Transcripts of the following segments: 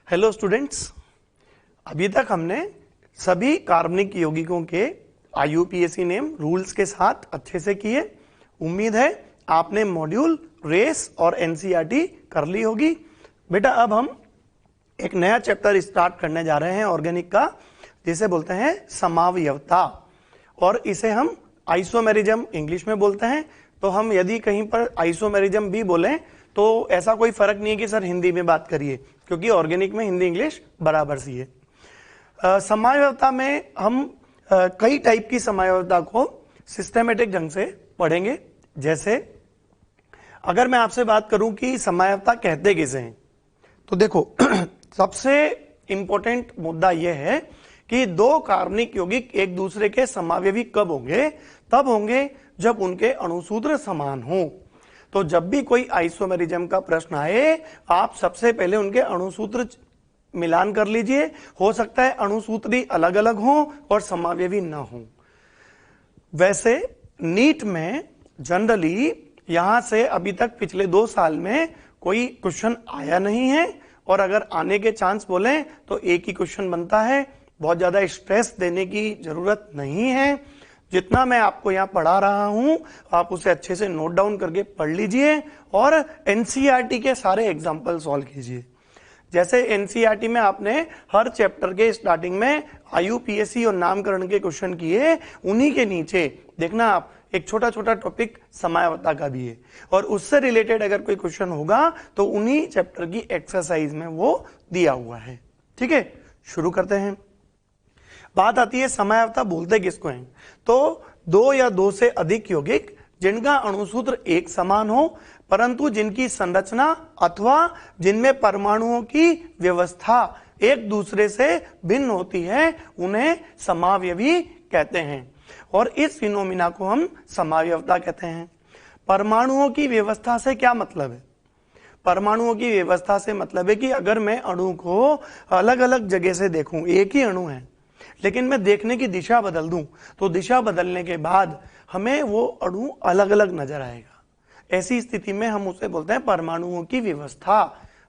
Hello students, अभी तक हमने सभी कार्बनिक यौगिकों के IUPAC नेम रूल्स के साथ अच्छे से किए। उम्मीद है आपने मॉड्यूल रेस और NCERT कर ली होगी। बेटा अब हम एक नया चैप्टर स्टार्ट करने जा रहे हैं ऑर्गेनिक का, जिसे बोलते हैं समावयवता, और इसे हम आइसोमेरिज्म इंग्लिश में बोलते हैं। तो हम यदि कहीं पर आइसोमेरिज्म भी बोलें तो ऐसा कोई फर्क नहीं है कि सर हिंदी में बात करिए, क्योंकि ऑर्गेनिक में हिंदी इंग्लिश बराबर सी है। समावयवता में हम कई टाइप की समावयवता को सिस्टमेटिक ढंग से पढ़ेंगे। जैसे अगर मैं आपसे बात करूं कि समावयवता कहते किसे हैं, तो देखो सबसे इंपॉर्टेंट मुद्दा यह है कि दो कार्बनिक यौगिक एक दूसरे के समावयवी कब होंगे? तब होंगे जब उनके अणुसूत्र समान हो। तो जब भी कोई आइसोमेरिज्म का प्रश्न आए, आप सबसे पहले उनके अणुसूत्र मिलान कर लीजिए। हो सकता है अणुसूत्री अलग अलग हों और समावयवी ना हो। वैसे नीट में जनरली यहां से अभी तक पिछले 2 साल में कोई क्वेश्चन आया नहीं है, और अगर आने के चांस बोलें तो एक ही क्वेश्चन बनता है। बहुत ज्यादा स्ट्रेस देने की जरूरत नहीं है। जितना मैं आपको यहां पढ़ा रहा हूं आप उसे अच्छे से नोट डाउन करके पढ़ लीजिए और NCERT के सारे एग्जाम्पल सॉल्व कीजिए। जैसे NCERT में आपने हर चैप्टर के स्टार्टिंग में IUPAC और नामकरण के क्वेश्चन किए, उन्हीं के नीचे देखना आप एक छोटा छोटा टॉपिक समावयवता का भी है, और उससे रिलेटेड अगर कोई क्वेश्चन होगा तो उन्हीं चैप्टर की एक्सरसाइज में वो दिया हुआ है। ठीक है, शुरू करते हैं। बात आती है समावयवता बोलते किसको हैं? तो दो या दो से अधिक यौगिक जिनका अणुसूत्र एक समान हो, परंतु जिनकी संरचना अथवा जिनमें परमाणुओं की व्यवस्था एक दूसरे से भिन्न होती है, उन्हें समावयवी कहते हैं। और इस फिनोमिना को हम समावयवता कहते हैं। परमाणुओं की व्यवस्था से क्या मतलब है? परमाणुओं की व्यवस्था से मतलब है कि अगर मैं अणु को अलग अलग जगह से देखूं, एक ही अणु है लेकिन मैं देखने की दिशा बदल दूं, तो दिशा बदलने के बाद हमें वो अणु अलग अलग नजर आएगा। ऐसी स्थिति में हम उसे बोलते हैं परमाणुओं की व्यवस्था,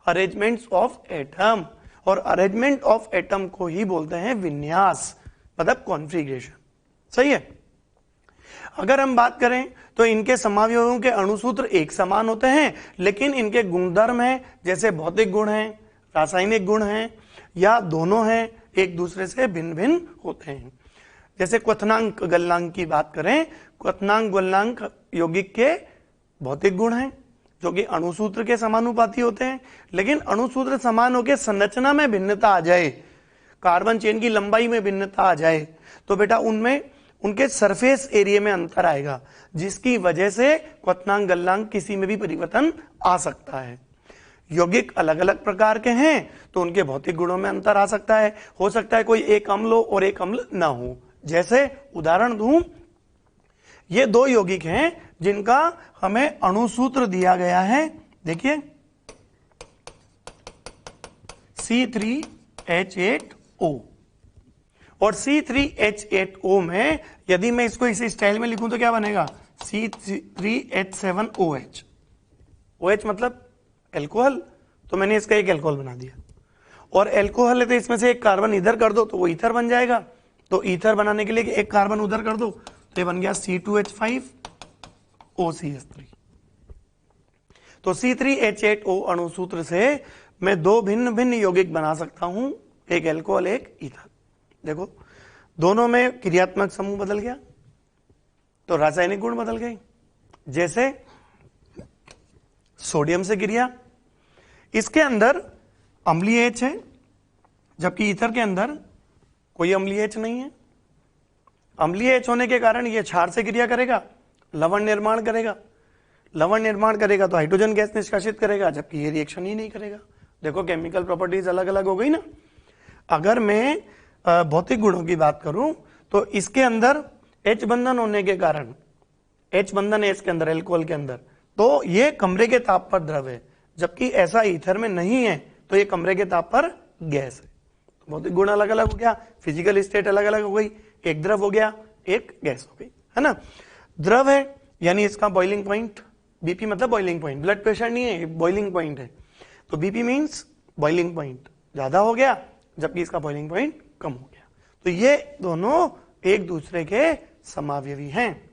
अरेंजमेंट्स ऑफ एटम। और अरेंजमेंट ऑफ एटम को ही बोलते हैं विन्यास, मतलब कॉन्फ़िगरेशन। सही है। अगर हम बात करें तो इनके समावयवों के अणुसूत्र एक समान होते हैं, लेकिन इनके गुणधर्म हैं, जैसे भौतिक गुण हैं, रासायनिक गुण हैं, या दोनों हैं, एक दूसरे से भिन्न भिन्न होते हैं। जैसे क्वथनांक गलनांक की बात करें, क्वथनांक गलनांक यौगिक के भौतिक गुण हैं जो कि अणुसूत्र के समानुपाती होते हैं, लेकिन अणुसूत्र समान होकर संरचना में भिन्नता आ जाए, कार्बन चेन की लंबाई में भिन्नता आ जाए, तो बेटा उनमें उनके सरफेस एरिया में अंतर आएगा, जिसकी वजह से क्वथनांक गलनांक किसी में भी परिवर्तन आ सकता है। यौगिक अलग अलग प्रकार के हैं तो उनके भौतिक गुणों में अंतर आ सकता है। हो सकता है कोई एक अम्ल हो और एक अम्ल ना हो। जैसे उदाहरण दूं, ये दो यौगिक हैं जिनका हमें अणुसूत्र दिया गया है। देखिए C3H8O, और C3H8O में यदि मैं इसको इसी स्टाइल में लिखूं तो क्या बनेगा? C3H7OH। OH मतलब एल्कोहल, तो मैंने इसका एक एल्कोहल बना दिया। और एल्कोहल है तो इसमें से एक कार्बन इधर कर दो तो वो ईथर बन जाएगा। तो ईथर बनाने के लिए एक कार्बन उधर कर दो तो ये बन गया C2H5OCH3। तो C3H8O अणुसूत्र से मैं दो भिन्न भिन्न यौगिक बना सकता हूं, एक एल्कोहल एक ईथर। देखो दोनों में क्रियात्मक समूह बदल गया तो रासायनिक गुण बदल गए। जैसे सोडियम से क्रिया, इसके अंदर अम्लीय H है, जबकि ईथर के अंदर कोई अम्लीय H नहीं है। अम्लीय H होने के कारण यह क्षार से क्रिया करेगा, लवण निर्माण करेगा। लवण निर्माण करेगा तो हाइड्रोजन गैस निष्कासित करेगा, जबकि ये रिएक्शन ही नहीं करेगा। देखो केमिकल प्रॉपर्टीज अलग अलग हो गई ना। अगर मैं भौतिक गुणों की बात करूं तो इसके अंदर H बंधन होने के कारण, H बंधन है इसके अंदर एल्कोहल के अंदर, तो ये कमरे के ताप पर द्रव है, जबकि ऐसा ईथर में नहीं है, तो ये कमरे के ताप पर गैस है। तो भौतिक गुण अलग अलग हो गया, फिजिकल स्टेट अलग अलग हो गई, एक द्रव हो गया एक गैस हो गई, है ना। द्रव है यानी इसका बॉइलिंग पॉइंट, BP मतलब बॉइलिंग पॉइंट, ब्लड प्रेशर नहीं है, बॉइलिंग पॉइंट है। तो BP मीन्स बॉइलिंग पॉइंट, ज्यादा हो गया, जबकि इसका बॉइलिंग पॉइंट कम हो गया। तो ये दोनों एक दूसरे के समावयवी हैं।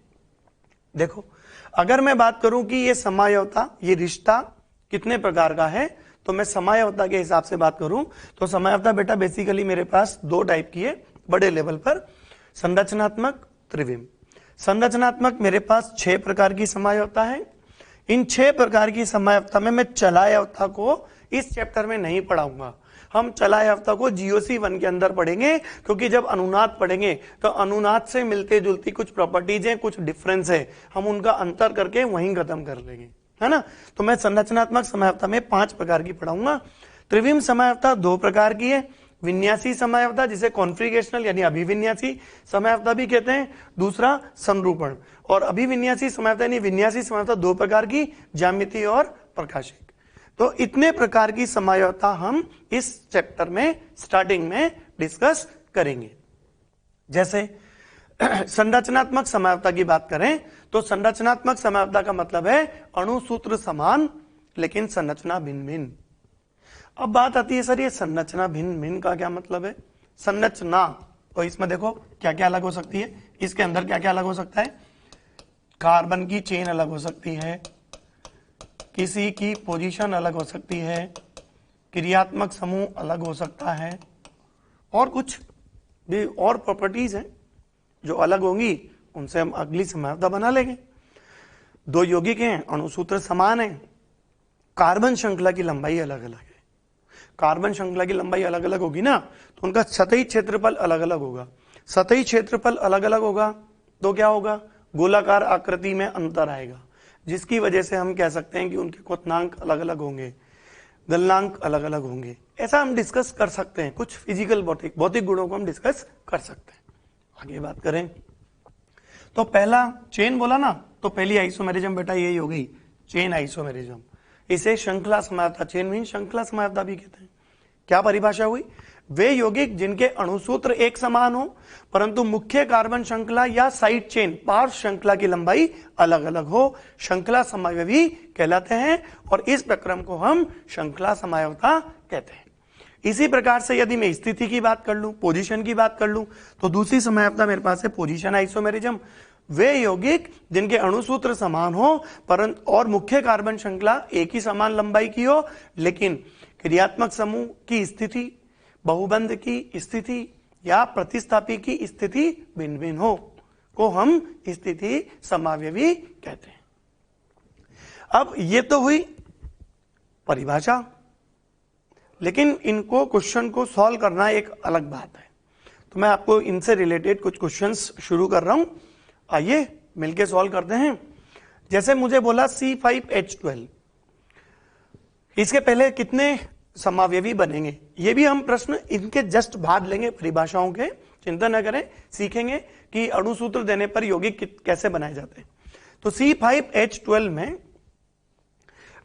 देखो, अगर मैं बात करूं कि ये समायवता, ये रिश्ता कितने प्रकार का है, तो मैं समायवता के हिसाब से बात करूं तो समायवता बेटा बेसिकली मेरे पास दो टाइप की है बड़े लेवल पर, संरचनात्मक, त्रिविम। संरचनात्मक मेरे पास 6 प्रकार की समायवता है। इन 6 प्रकार की समायवता में मैं चलायवता को इस चैप्टर में नहीं पढ़ाऊंगा। हम चलायवता को GOC 1 के अंदर पढ़ेंगे, क्योंकि जब अनुनाद पढ़ेंगे तो अनुनाद से मिलते जुलती कुछ प्रॉपर्टीज हैं, कुछ डिफरेंस है, हम उनका अंतर करके वहीं खत्म कर लेंगे, है ना। तो मैं संरचनात्मक समायवता में 5 प्रकार की पढ़ाऊंगा। त्रिविम समायवता 2 प्रकार की है, विन्यासी समायवता जिसे कॉन्फ्रिगेशनल यानी अभिविन्यासी समायवता भी कहते हैं, दूसरा संरूपण। और अभिविन्यासी समायवता यानी विन्यासी समायवता 2 प्रकार की, ज्यामिति और प्रकाशिक। तो इतने प्रकार की समायवता हम इस चैप्टर में स्टार्टिंग में डिस्कस करेंगे। जैसे संरचनात्मक समायवता की बात करें तो संरचनात्मक समायवता का मतलब है अणुसूत्र समान लेकिन संरचना भिन्न भिन्न। अब बात आती है सर ये संरचना भिन्न भिन्न का क्या मतलब है। संरचना तो इसमें देखो क्या क्या अलग हो सकती है, इसके अंदर क्या क्या अलग हो सकता है, कार्बन की चेन अलग हो सकती है, किसी की पोजीशन अलग हो सकती है, क्रियात्मक समूह अलग हो सकता है, और कुछ भी और प्रॉपर्टीज हैं जो अलग होंगी, उनसे हम अगली समायवता बना लेंगे। 2 यौगिक हैं, अणुसूत्र समान है, कार्बन श्रृंखला की लंबाई अलग अलग है। कार्बन श्रृंखला की लंबाई अलग अलग होगी ना, तो उनका सतही क्षेत्रफल अलग अलग होगा। सतही क्षेत्रफल अलग अलग होगा तो क्या होगा, गोलाकार आकृति में अंतर आएगा, जिसकी वजह से हम कह सकते हैं कि उनके क्वथनांक अलग अलग होंगे, गलनांक अलग अलग होंगे। ऐसा हम डिस्कस कर सकते हैं, कुछ फिजिकल भौतिक गुणों को हम डिस्कस कर सकते हैं। आगे बात करें तो पहला चेन बोला ना, तो पहली आइसोमेरिज्म बेटा यही हो गई, चेन आइसोमेरिज्म। इसे श्रृंखला समायवता, चेन मीन श्रृंखला समायवता भी कहते हैं। क्या परिभाषा हुई, वे यौगिक जिनके अणुसूत्र एक समान हो परंतु मुख्य कार्बन श्रृंखला या साइड चेन पार्श्व श्रृंखला की लंबाई अलग अलग हो, श्रृंखला समायवी कहलाते हैं, और इस प्रक्रम को हम श्रृंखला समायवता कहते हैं। इसी प्रकार से यदि मैं स्थिति की बात कर लूं, पोजीशन की बात कर लूं, तो दूसरी समायवता मेरे पास है पोजीशन आइसोमेरिज्म। वे यौगिक जिनके अणुसूत्र समान हो परंतु और मुख्य कार्बन श्रृंखला एक ही समान लंबाई की हो, लेकिन क्रियात्मक समूह की स्थिति, बहुबंध की स्थिति या प्रतिस्थापी की स्थिति भिन्न भिन्न हो, को हम स्थिति समावयवी कहते हैं। अब ये तो हुई परिभाषा, लेकिन इनको क्वेश्चन को सॉल्व करना एक अलग बात है। तो मैं आपको इनसे रिलेटेड कुछ क्वेश्चंस शुरू कर रहा हूं, आइए मिलके सॉल्व करते हैं। जैसे मुझे बोला C5H12, इसके पहले कितने समावयवी बनेंगे, ये भी हम प्रश्न इनके जस्ट बाद लेंगे, परिभाषाओं के चिंता न करें, सीखेंगे कि अणुसूत्र देने पर यौगिक कैसे बनाए जाते हैं। तो C5H12 में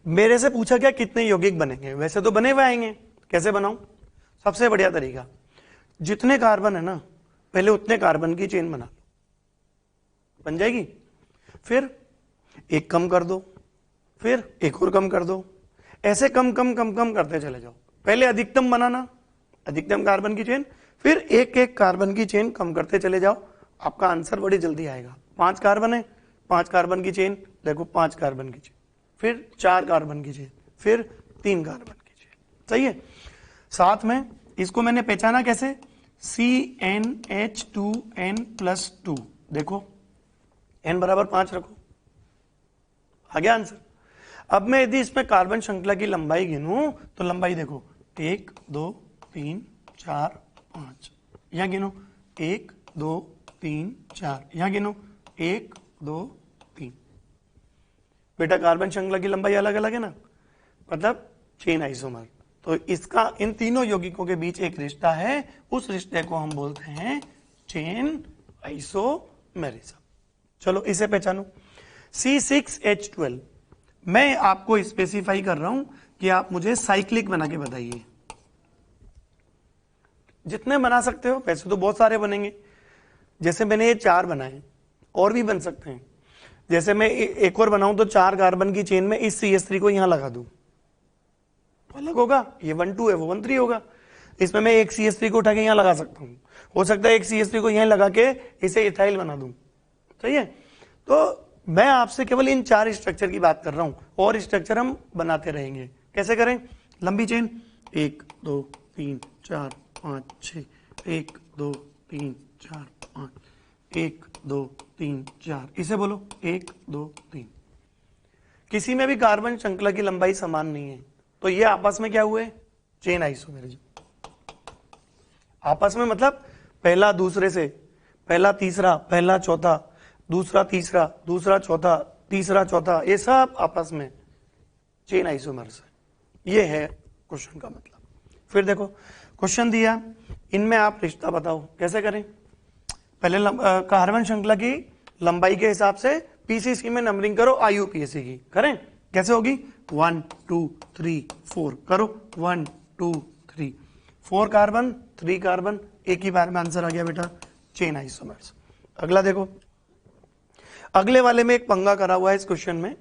मेरे से पूछा क्या कितने यौगिक बनेंगे, वैसे तो बने हुए आएंगे, कैसे बनाऊं। सबसे बढ़िया तरीका, जितने कार्बन है ना पहले उतने कार्बन की चेन बना लो, बन जाएगी। फिर एक कम कर दो, फिर एक और कम कर दो, ऐसे कम कम कम कम करते चले जाओ। पहले अधिकतम बनाना, अधिकतम कार्बन की चेन, फिर एक एक कार्बन की चेन कम करते चले जाओ, आपका आंसर बड़ी जल्दी आएगा। 5 कार्बन है, 5 कार्बन की चेन, देखो 5 कार्बन की चेन, फिर 4 कार्बन की चेन, फिर 3 कार्बन की चेन, सही है। साथ में इसको मैंने पहचाना कैसे, CnH2n+2, देखो n बराबर 5 रखो, आ गया आंसर। अब मैं यदि इसमें कार्बन श्रृंखला की लंबाई गिनूं तो लंबाई देखो 1 2 3 4 5, यहां गिनो 1 2 3 4, यहां गिनो 1 2 3। बेटा कार्बन श्रृंखला की लंबाई अलग अलग है ना, मतलब चेन आइसोमर। तो इसका इन तीनों यौगिकों के बीच एक रिश्ता है, उस रिश्ते को हम बोलते हैं चेन आइसोमेरिज्म। चलो इसे पहचानो। C6H12 मैं आपको स्पेसिफाई कर रहा हूं कि आप मुझे साइक्लिक बना के बताइए, जितने बना सकते हो। वैसे तो बहुत सारे बनेंगे, जैसे मैंने ये 4 बनाए, और भी बन सकते हैं। जैसे मैं एक और बनाऊं तो 4 कार्बन की चेन में इस CH3 को यहां लगा दूं तो अलग होगा, ये 1 2 है वो 1 3 होगा। इसमें मैं एक CH3 को उठा के यहां लगा सकता हूं, हो सकता है एक CH3 को यहां लगा के इसे इथाइल बना दूं, सही है। तो मैं आपसे केवल इन 4 स्ट्रक्चर की बात कर रहा हूं, और स्ट्रक्चर हम बनाते रहेंगे। कैसे करें? लंबी चेन 1 2 3 4 5 6, 1 2 3 4 5, 1 2 3 4, इसे बोलो 1 2 3। किसी में भी कार्बन श्रृंखला की लंबाई समान नहीं है, तो ये आपस में क्या हुए? Chain isomerism. आपस में मतलब पहला दूसरे से, पहला तीसरा, पहला चौथा, दूसरा तीसरा, दूसरा चौथा, तीसरा चौथा, ये सब आपस में चेन आइसोमर्स है। ये है क्वेश्चन का मतलब। फिर देखो क्वेश्चन दिया, इनमें आप रिश्ता बताओ, कैसे करें? पहले कार्बन श्रृंखला की लंबाई के हिसाब से पीसीसी में नंबरिंग करो आईयूपीएसी की। करें? कैसे होगी? 1 2 3 4 करो, 1 2 3, 4 कार्बन 3 कार्बन, एक ही बार में आंसर आ गया बेटा, चेन आइसोमर्स। अगला देखो, अगले वाले में एक पंगा करा हुआ है इस क्वेश्चन में।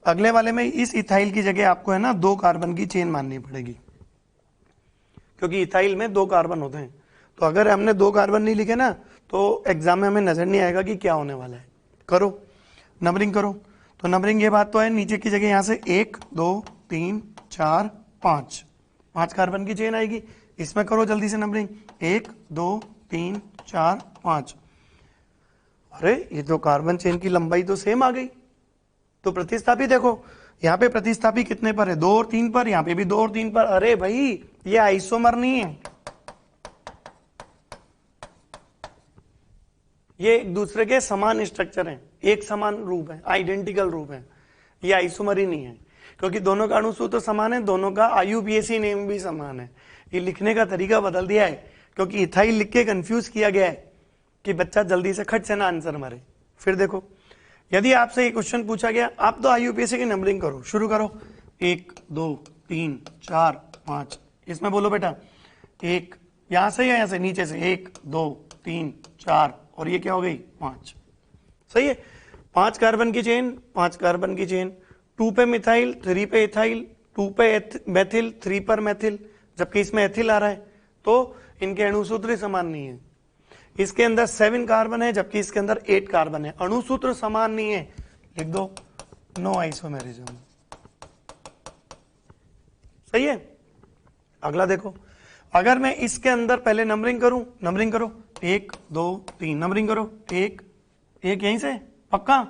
अगले वाले में इस इथाइल की जगह आपको है ना 2 कार्बन की चेन माननी पड़ेगी, क्योंकि इथाइल में 2 कार्बन होते हैं। तो अगर हमने 2 कार्बन नहीं लिखे ना तो एग्जाम में हमें नजर नहीं आएगा कि क्या होने वाला है। करो नंबरिंग करो, तो नंबरिंग ये बात तो है, नीचे की जगह यहां से 1 2 3 4 5, 5 कार्बन की चेन आएगी। इसमें करो जल्दी से नंबरिंग, 1 2 3 4 5। अरे ये तो कार्बन चेन की लंबाई तो सेम आ गई। तो प्रतिस्थापी देखो, यहाँ पे प्रतिस्थापी कितने पर है? 2 और 3 पर, यहाँ पे भी 2 और 3 पर। अरे भाई ये आइसोमर नहीं है, ये एक दूसरे के समान स्ट्रक्चर हैं, एक समान रूप है, आइडेंटिकल रूप है। ये आइसोमर ही नहीं है, क्योंकि दोनों का अणुसूत्र समान है, दोनों का आईयूपीएसी नेम भी समान है। ये लिखने का तरीका बदल दिया है, क्योंकि इथाइल लिख के कंफ्यूज किया गया है कि बच्चा जल्दी से खट से ना आंसर मारे। फिर देखो, यदि आपसे ये क्वेश्चन पूछा गया, आप तो आईयूपीएसी की नंबरिंग करो, शुरू करो, 1 2 3 4 5, इसमें बोलो बेटा 1, यहां से या यहां से? नीचे से 1 2 3 4, और ये क्या हो गई? 5। सही है, 5 कार्बन की चेन, 5 कार्बन की चेन, 2 पे मिथाइल, 3 पे इथाइल, 2 पे मेथिल, 3 पर मेथिल, जबकि इसमें एथिल आ रहा है, तो इनके अणुसूत्र समान नहीं है। इसके अंदर 7 कार्बन है, जबकि इसके अंदर 8 कार्बन है, अणुसूत्र समान नहीं है, लिख दो नो आइसोमेरिज्म। सही है। अगला देखो, अगर मैं इसके अंदर पहले नंबरिंग करूं, नंबरिंग करो, 1 2 3, नंबरिंग करो, 1 1 यहीं से, पक्का?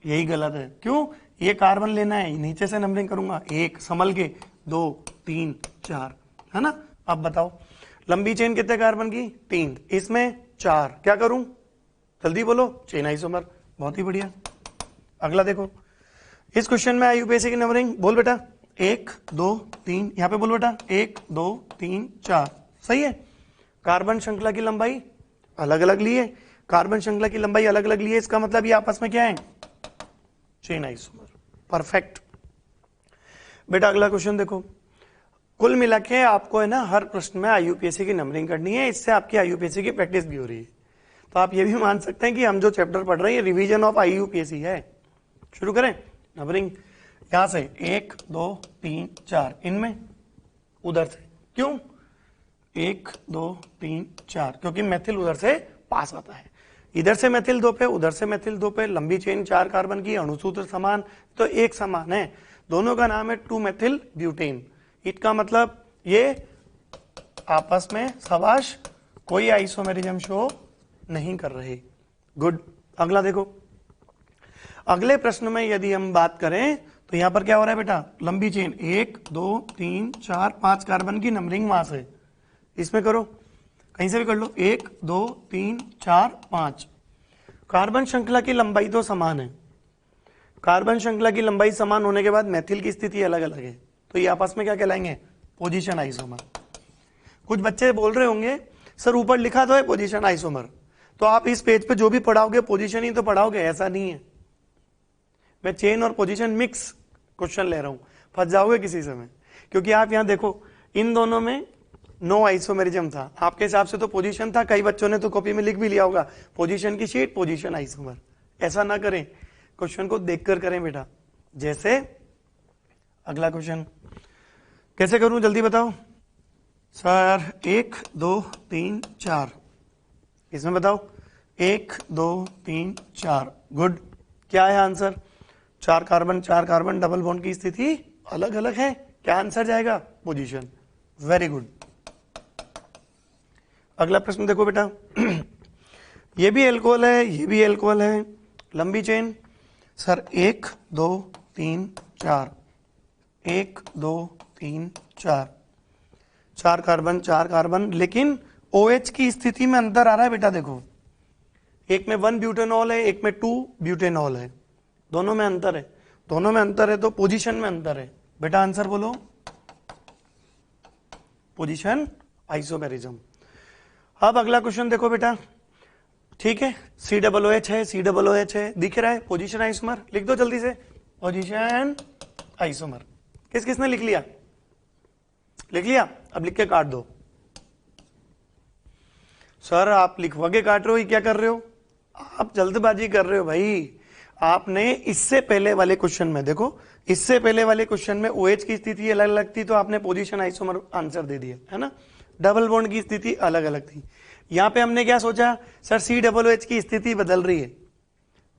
यही गलत है। क्यों? ये कार्बन लेना है, नीचे से नंबरिंग करूंगा, 1 संभल के, 2 3 4, है ना? अब बताओ लंबी चेन कितने कार्बन की? 3, इसमें 4, क्या करूं? जल्दी बोलो, चेन आइसोमर। बहुत ही बढ़िया। अगला देखो, इस क्वेश्चन में आईयूपीएसी की नंबरिंग बोल बेटा, 1 2 3, यहां पे बोल बेटा 1 2 3 4। सही है। कार्बन श्रृंखला की लंबाई अलग अलग ली है, कार्बन श्रृंखला की लंबाई अलग अलग ली है, इसका मतलब ये आपस में क्या है? Chain isomer. परफेक्ट बेटा। अगला क्वेश्चन देखो, कुल मिला के आपको है ना हर प्रश्न में आईयूपीएसी की नंबरिंग करनी है, इससे आपकी आईयूपीएसी की प्रैक्टिस भी हो रही है। तो आप ये भी मान सकते हैं कि हम जो चैप्टर पढ़ रहे हैं रिवीजन ऑफ आईयूपीएसी है। शुरू करें नंबरिंग, यहां से 1 2 3 4, इनमें उधर से, क्यों? 1 2 3 4, क्योंकि मेथिल उधर से पास आता है, इधर से मेथिल 2 पे, उधर से मेथिल 2 पे, लंबी चेन 4 कार्बन की, अणुसूत्र समान, तो एक समान है, दोनों का नाम है 2 मेथिल ब्यूटेन। इसका मतलब ये आपस में शाबाश कोई आइसोमेरिज्म शो नहीं कर रहे। गुड। अगला देखो, अगले प्रश्न में यदि हम बात करें तो यहां पर क्या हो रहा है बेटा? लंबी चेन 1 2 3 4 5 कार्बन की नंबरिंग वहां से, इसमें करो, कहीं से भी कर लो, 1 2 3 4 5। कार्बन श्रृंखला की लंबाई तो समान है, कार्बन श्रृंखला की लंबाई समान होने के बाद मेथिल की स्थिति अलग अलग है, तो ये आपस में क्या कहलाएंगे? Position isomer. कुछ बच्चे बोल रहे होंगे सर ऊपर लिखा तो है पोजीशन आइसोमर, तो आप इस पेज पे जो भी पढ़ाओगे पोजीशन ही तो पढ़ाओगे, ऐसा नहीं है। मैं चेन और पोजीशन मिक्स क्वेश्चन ले रहा हूं, फंस जाओगे किसी समय, क्योंकि आप यहां देखो इन दोनों में नो आइसोमेरिज्म था, आपके हिसाब से तो पोजीशन था, कई बच्चों ने तो कॉपी में लिख भी लिया होगा पोजीशन की शीट पोजीशन आइसोमर। ऐसा ना करें, क्वेश्चन को देखकर करें बेटा। जैसे अगला क्वेश्चन कैसे करूं जल्दी बताओ, सर 1 2 3 4, इसमें बताओ 1 2 3 4, गुड। क्या है आंसर? 4 कार्बन डबल बॉन्ड की स्थिति अलग अलग है, क्या आंसर जाएगा? पोजीशन। Very good. अगला प्रश्न देखो बेटा, ये भी एल्कोहल है, ये भी एल्कोहल है, लंबी चेन। सर 1 2 3 4, 1 2 3 4, 4 कार्बन, लेकिन OH की स्थिति में अंतर आ रहा है बेटा। देखो एक में 1 ब्यूटेनॉल है, एक में 2 ब्यूटेनॉल है, दोनों में अंतर है, दोनों में अंतर है तो पोजीशन में अंतर है बेटा। आंसर बोलो, पोजीशन आइसोमेरिज्म। अब अगला क्वेश्चन देखो बेटा, ठीक है, COOH है, COOH है, दिख रहा है, पोजीशन आइसोमर। लिख दो जल्दी से, पोजीशन आइसोमर। किस किसने लिख लिया? लिख लिया? अब लिख के काट दो। सर आप लिखवा के काट रहे हो, ये क्या कर रहे हो? आप जल्दबाजी कर रहे हो भाई। आपने इससे पहले वाले क्वेश्चन में देखो, इससे पहले वाले क्वेश्चन में OH की स्थिति अलग अलग थी तो आपने पोजीशन आइसोमर आंसर दे दिया है ना। डबल बॉन्ड की स्थिति अलग अलग थी। यहां पे हमने क्या सोचा, सर COOH की स्थिति बदल रही है,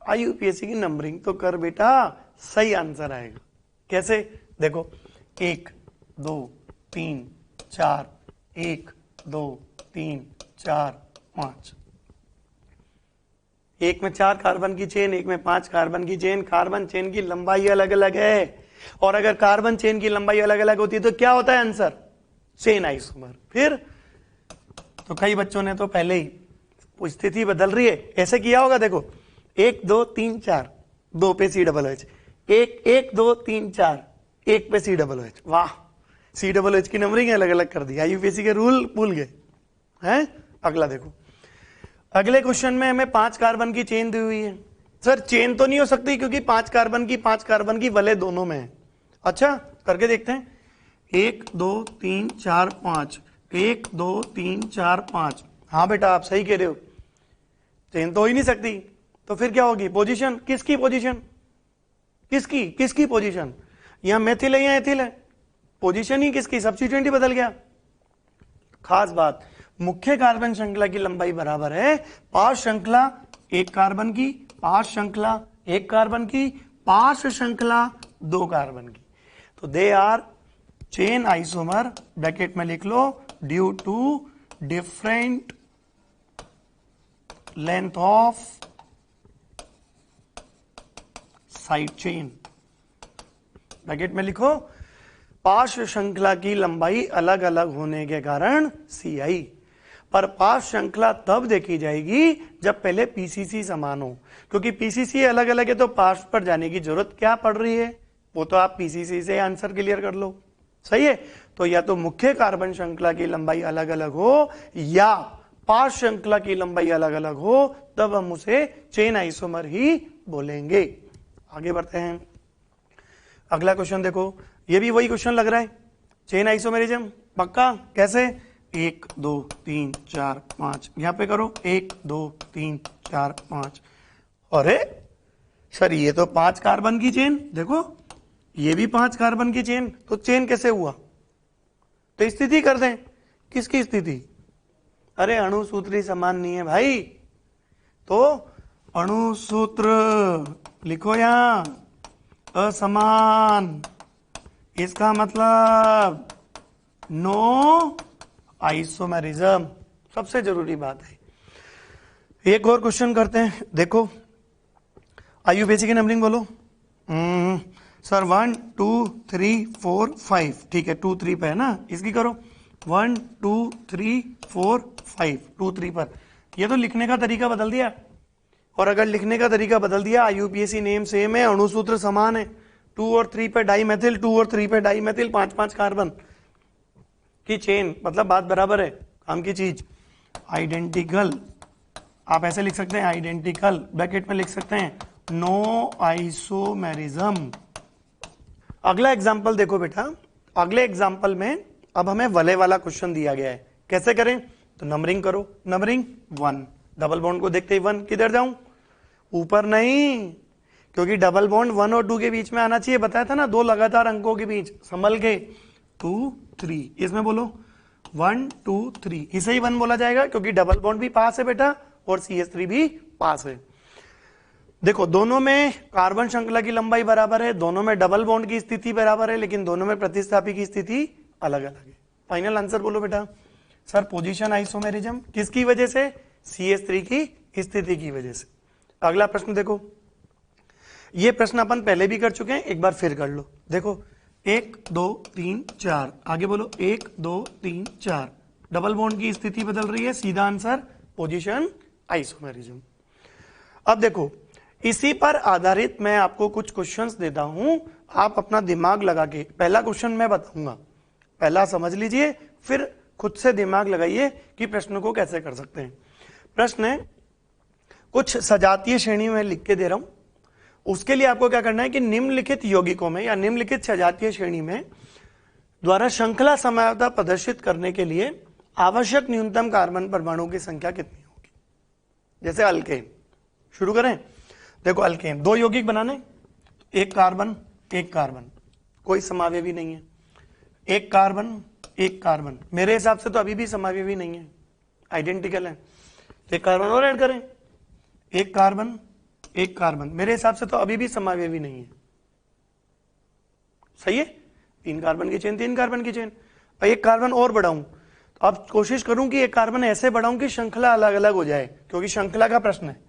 IUPAC की नंबरिंग तो कर बेटा, सही आंसर आएगा। कैसे? देखो 1 2 3 4, 1 2 3 4 5, एक में 4 कार्बन की चेन, एक में 5 कार्बन की चेन। कार्बन चेन की लंबाई अलग अलग है, और अगर कार्बन चेन की लंबाई अलग अलग होती है तो क्या होता है आंसर? Chain isomer. फिर तो कई बच्चों ने तो पहले ही स्थिति बदल रही है ऐसे किया होगा। देखो 1 2 3 4, 2 पे COOH, 1 2 3 4, 1 पे COOH। वाह, COOH की नंबरिंग अलग अलग कर दी, IUPAC के रूल भूल गए हैं। अगला देखो, अगले क्वेश्चन में हमें 5 कार्बन की चेन दी हुई है। सर चेन तो नहीं हो सकती क्योंकि 5 कार्बन की वलय दोनों में है। अच्छा करके देखते हैं, 1 2 3 4 5, 1 2 3 4 5। हाँ बेटा आप सही कह रहे हो, चेन तो हो ही नहीं सकती, तो फिर क्या होगी? पोजीशन। किसकी पोजीशन? किसकी पोजीशन? यहां मेथिल है, यहां एथिल है, पोजीशन ही किसकी? सब्स्टिट्यूएंट ही बदल गया। खास बात, मुख्य कार्बन श्रृंखला की लंबाई बराबर है पार्श्व श्रृंखला एक कार्बन की, पार्श्व श्रृंखला एक कार्बन की, पार्श्व श्रृंखला 2 कार्बन की। तो they are chain isomer, bracket में लिख लो, due to different length of side chain. Bracket में लिखो, पार्श्व श्रृंखला की लंबाई अलग अलग होने के कारण CI, पर पार्श्व श्रृंखला तब देखी जाएगी जब पहले PCC समान हो, क्योंकि PCC अलग अलग है तो पार्श्व पर जाने की जरूरत क्या पड़ रही है? वो तो आप PCC से आंसर क्लियर कर लो। सही है, तो या तो मुख्य कार्बन श्रृंखला की लंबाई अलग अलग हो या पार्श्व श्रृंखला की लंबाई अलग अलग हो, तब हम उसे चेन आइसोमर ही बोलेंगे। आगे बढ़ते हैं, अगला क्वेश्चन देखो, ये भी वही क्वेश्चन लग रहा है, चेन आइसोमेरिज्म पक्का। कैसे? 1 2 3 4 5, यहां पे करो 1 2 3 4 5। अरे सर ये तो 5 कार्बन की चेन, देखो ये भी 5 कार्बन की चेन, तो चेन कैसे हुआ? तो स्थिति कर दें। किसकी स्थिति? अरे अणुसूत्री समान नहीं है भाई, तो अणुसूत्र लिखो यहां असमान, इसका मतलब नो आइसोमेरिज्म। सबसे जरूरी बात है। एक और क्वेश्चन करते हैं, देखो IUPAC की नंबरिंग बोलो। सर 1 2 3 4 5, ठीक है 2 3 पे है ना, इसकी करो 1 2 3 4 5, 2 3 पर। ये तो लिखने का तरीका बदल दिया, और अगर लिखने का तरीका बदल दिया, IUPAC नेम सेम है, अणुसूत्र समान है, 2 और 3 पे डाईमेथिल, 2 और 3 पे डाईमेथिल, 5 कार्बन की चेन, मतलब बात बराबर है, काम की चीज आइडेंटिकल। आप ऐसे लिख सकते हैं आइडेंटिकल, ब्रैकेट में लिख सकते हैं नो आइसोमेरिज्म। अगला एग्जाम्पल देखो बेटा, अगले एग्जाम्पल में अब हमें वलय वाला क्वेश्चन दिया गया है, कैसे करें? तो नंबरिंग करो, नंबरिंग 1, डबल बॉन्ड को देखते ही 1, किधर जाऊं? ऊपर नहीं, क्योंकि डबल बॉन्ड 1 और 2 के बीच में आना चाहिए, बताया था ना, 2 लगातार अंकों के बीच, संभल के 2 3, इसमें बोलो 1 2 3, इसे ही 1 बोला जाएगा क्योंकि डबल बॉन्ड भी पास है बेटा और CH3 भी पास है। देखो दोनों में कार्बन श्रृंखला की लंबाई बराबर है, दोनों में डबल बॉन्ड की स्थिति बराबर है, लेकिन दोनों में प्रतिस्थापी की स्थिति अलग अलग है। फाइनल आंसर बोलो बेटा। सर पोजीशन आइसोमेरिज्म किसकी वजह से? CH3 की स्थिति की वजह से। अगला प्रश्न देखो, ये प्रश्न अपन पहले भी कर चुके हैं, एक बार फिर कर लो। देखो 1 2 3 4, आगे बोलो 1 2 3 4, डबल बॉन्ड की स्थिति बदल रही है, सीधा आंसर पोजीशन आइसोमेरिज्म। अब देखो इसी पर आधारित मैं आपको कुछ क्वेश्चंस देता हूं, आप अपना दिमाग लगा के, पहला क्वेश्चन मैं बताऊंगा, पहला समझ लीजिए, फिर खुद से दिमाग लगाइए कि प्रश्न को कैसे कर सकते हैं। प्रश्न है कुछ सजातीय श्रेणी में लिख के दे रहा हूं, उसके लिए आपको क्या करना है कि निम्नलिखित यौगिकों में या निम्नलिखित सजातीय श्रेणी में द्वारा श्रृंखला समयावता प्रदर्शित करने के लिए आवश्यक न्यूनतम कार्बन परमाणु की संख्या कितनी होगी। जैसे अल्केन, शुरू करें। देखो अल्केन 2 यौगिक बनाने, एक कार्बन एक कार्बन, कोई समावयवी नहीं है, एक कार्बन एक कार्बन, मेरे हिसाब से तो अभी भी समावयवी नहीं है, आइडेंटिकल है, एक कार्बन और ऐड करें, एक कार्बन एक कार्बन, मेरे हिसाब से तो अभी भी समावयवी नहीं है, सही है। 3 कार्बन की चेन 3 कार्बन की चेन, एक कार्बन और बढ़ाऊं तो अब कोशिश करूं कि एक कार्बन ऐसे बढ़ाऊं कि श्रृंखला अलग अलग हो जाए, क्योंकि श्रृंखला का प्रश्न है।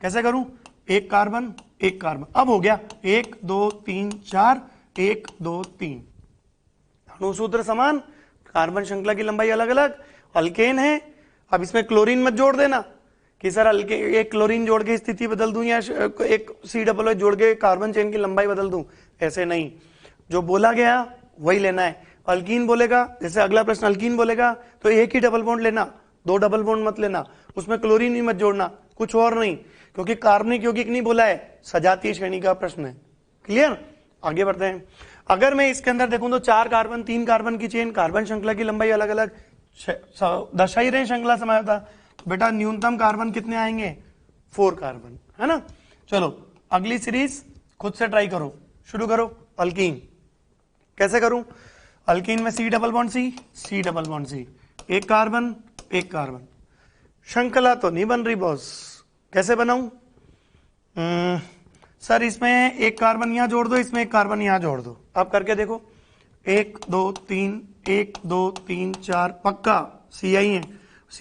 कैसे करूं? एक कार्बन एक कार्बन, अब हो गया 1 2 3 4, 1 2 3, अणुसूत्र समान, कार्बन श्रृंखला की लंबाई अलग अलग, अल्केन है। अब इसमें क्लोरीन मत जोड़ देना कि सर एक क्लोरीन जोड़ के स्थिति बदल दूं या एक COO जोड़ के कार्बन चेन की लंबाई बदल दूं, ऐसे नहीं, जो बोला गया वही लेना है। अल्कीन बोलेगा, जैसे अगला प्रश्न अल्कीन बोलेगा तो एक ही डबल बॉन्ड लेना, 2 डबल बॉन्ड मत लेना, उसमें क्लोरीन ही मत जोड़ना, कुछ और नहीं, क्योंकि कार्बनिक यौगिक नहीं बोला है, सजातीय श्रेणी का प्रश्न है। क्लियर? आगे बढ़ते हैं। अगर मैं इसके अंदर देखूं तो 4 कार्बन 3 कार्बन की चेन, कार्बन श्रृंखला की लंबाई अलग अलग, दर्शा ही रहे श्रृंखला समावता, बेटा न्यूनतम कार्बन कितने आएंगे? 4 कार्बन, है ना। चलो अगली सीरीज खुद से ट्राई करो, शुरू करो। अल्कीन कैसे करूं? अल्कीन में C double bond C double bond C, एक कार्बन एक कार्बन, श्रृंखला तो नहीं बन रही बॉस, कैसे बनाऊं? सर इसमें एक कार्बन यहां जोड़ दो, इसमें एक कार्बन यहां जोड़ दो, आप करके देखो। 1 2 3, 1 2 3 4, पक्का CI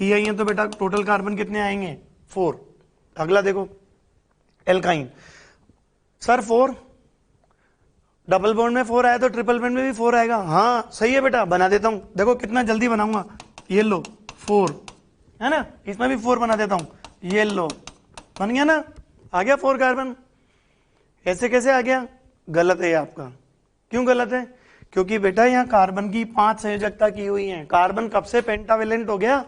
है तो बेटा टोटल कार्बन कितने आएंगे? 4। अगला देखो एल्काइन, सर 4, डबल बॉन्ड में 4 आया तो ट्रिपल बॉन्ड में भी 4 आएगा, हाँ सही है बेटा, बना देता हूं, देखो कितना जल्दी बनाऊंगा, ये लो 4, है ना, इसमें भी 4 बना देता हूं, ये लो, बन गया ना, आ गया 4 कार्बन। ऐसे कैसे आ गया? गलत है आपका। क्यों गलत है? क्योंकि बेटा यहाँ कार्बन की 5 संयोजकता की हुई है, कार्बन कब से पेंटावेलेंट हो गया?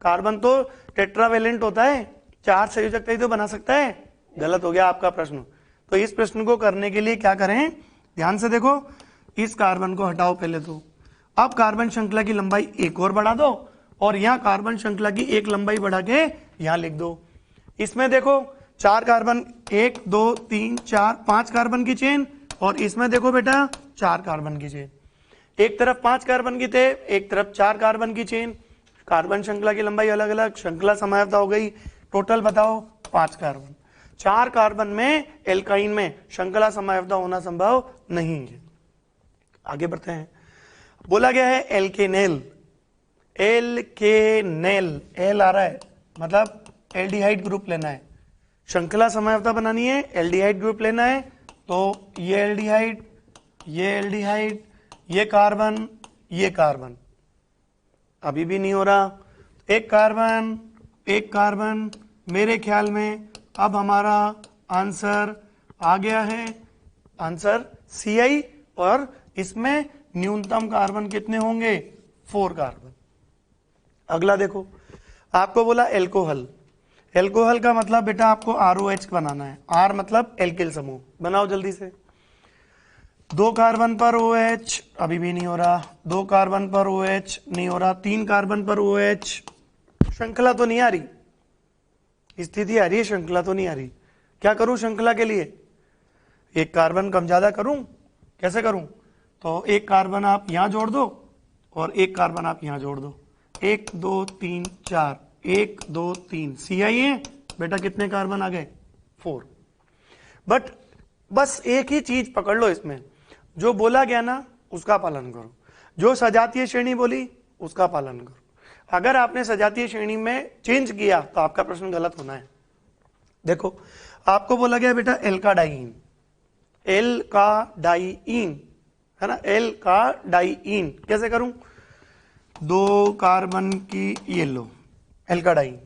कार्बन तो टेट्रावेलेंट होता है, 4 संयोजकता ही तो बना सकता है, गलत हो गया आपका प्रश्न। तो इस प्रश्न को करने के लिए क्या करें, ध्यान से देखो, इस कार्बन को हटाओ पहले तो, अब कार्बन श्रृंखला की लंबाई एक और बढ़ा दो और यहाँ कार्बन श्रृंखला की एक लंबाई बढ़ा के यहाँ लिख दो। इसमें देखो 4 कार्बन, 1 2 3 4 5 कार्बन की चेन, और इसमें देखो बेटा 4 कार्बन की चेन, एक तरफ 5 कार्बन की थे, एक तरफ 4 कार्बन की चेन, कार्बन श्रृंखला की लंबाई अलग अलग, श्रृंखला समावता हो गई, टोटल बताओ 5 कार्बन। 4 कार्बन में एल्काइन में श्रृंखला समावता होना संभव नहीं है। आगे बढ़ते हैं। बोला गया है एल्केनेल, एल्केनेल, एल आ रहा है मतलब एल्डिहाइड ग्रुप लेना है, श्रृंखला समावता बनानी है, एल्डिहाइड ग्रुप लेना है, तो ये एल्डिहाइड, ये एल्डिहाइड, ये कार्बन, ये कार्बन, अभी भी नहीं हो रहा, एक कार्बन, मेरे ख्याल में अब हमारा आंसर आ गया है, आंसर CI, और इसमें न्यूनतम कार्बन कितने होंगे? 4 कार्बन। अगला देखो, आपको बोला एल्कोहल, एल्कोहल का मतलब बेटा आपको ROH बनाना है, R मतलब एल्किल समूह, बनाओ जल्दी से। 2 कार्बन पर OH, अभी भी नहीं हो रहा, 2 कार्बन पर OH नहीं हो रहा, 3 कार्बन पर OH, श्रृंखला तो नहीं आ रही, स्थिति आ रही है, श्रृंखला तो नहीं आ रही। क्या करूं श्रृंखला के लिए? एक कार्बन कम ज्यादा करूं, कैसे करूं? तो एक कार्बन आप यहां जोड़ दो, और एक कार्बन आप यहां जोड़ दो, 1 2 3 4, 1 2 3 CI बेटा कितने कार्बन आ गए? 4। बट बस एक ही चीज पकड़ लो इसमें, जो बोला गया ना उसका पालन करो, जो सजातीय श्रेणी बोली उसका पालन करो। अगर आपने सजातीय श्रेणी में चेंज किया तो आपका प्रश्न गलत होना है। देखो आपको बोला गया बेटा एल्काडाइन, एल्काडाइन है ना, एल्काडाइन कैसे करूं? 2 कार्बन की ये लो एल्काडाइन।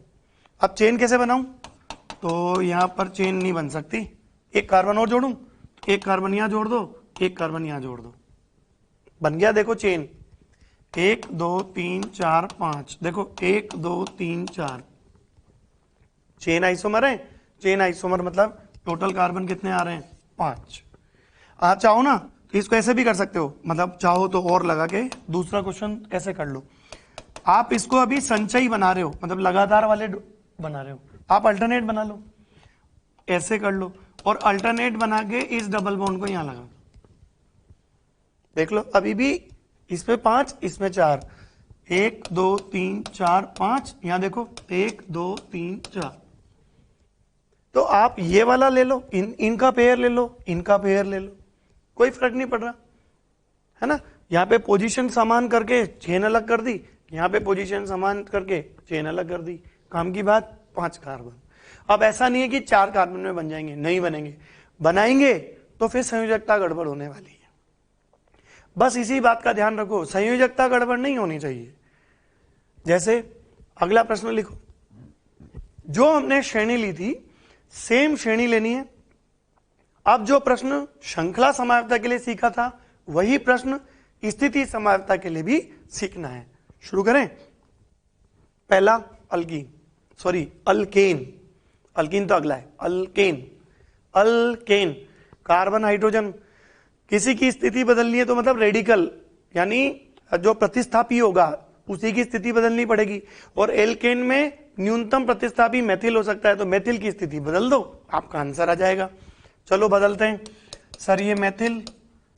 अब चेन कैसे बनाऊं? तो यहां पर चेन नहीं बन सकती, एक कार्बन और जोड़ूं, एक कार्बन यहां जोड़ दो, एक कार्बन यहां जोड़ दो, बन गया देखो चेन। 1 2 3 4 5, देखो 1 2 3 4 चेन आइसोमर है। चेन आइसोमर मतलब टोटल कार्बन कितने आ रहे हैं? 5। आप चाहो ना तो इसको ऐसे भी कर सकते हो, मतलब चाहो तो और लगा के दूसरा क्वेश्चन ऐसे कर लो। आप इसको अभी संचयी बना रहे हो, मतलब लगातार वाले बना रहे हो, आप अल्टरनेट बना लो, ऐसे कर लो और अल्टरनेट बना के इस डबल बॉन्ड को यहां लगा दो। देख लो अभी भी इसमें 5, इसमें 4, 1 2 3 4 5, यहां देखो 1 2 3 4। तो आप ये वाला ले लो, इनका पेयर ले लो, इनका पेयर ले लो, कोई फर्क नहीं पड़ रहा है ना। यहां पे पोजीशन समान करके चेन अलग कर दी, यहां पे पोजीशन समान करके चेन अलग कर दी, काम की बात। 5 कार्बन। अब ऐसा नहीं है कि 4 कार्बन में बन जाएंगे, नहीं बनेंगे, बनाएंगे तो फिर संयोजकता गड़बड़ होने वाली है। बस इसी बात का ध्यान रखो, संयोजकता गड़बड़ नहीं होनी चाहिए। जैसे अगला प्रश्न लिखो, जो हमने श्रेणी ली थी सेम श्रेणी लेनी है। अब जो प्रश्न श्रृंखला समावता के लिए सीखा था वही प्रश्न स्थिति समावता के लिए भी सीखना है। शुरू करें। पहला अल्कीन, सॉरी अल्केन, अल्कीन तो अगला है, अल्केन। अल्केन कार्बन हाइड्रोजन, किसी की स्थिति बदलनी है तो मतलब रेडिकल यानी जो प्रतिस्थापी होगा उसी की स्थिति बदलनी पड़ेगी, और एल्केन में न्यूनतम प्रतिस्थापी मेथिल हो सकता है, तो मेथिल की स्थिति बदल दो, आपका आंसर आ जाएगा। चलो बदलते हैं। सर ये मेथिल,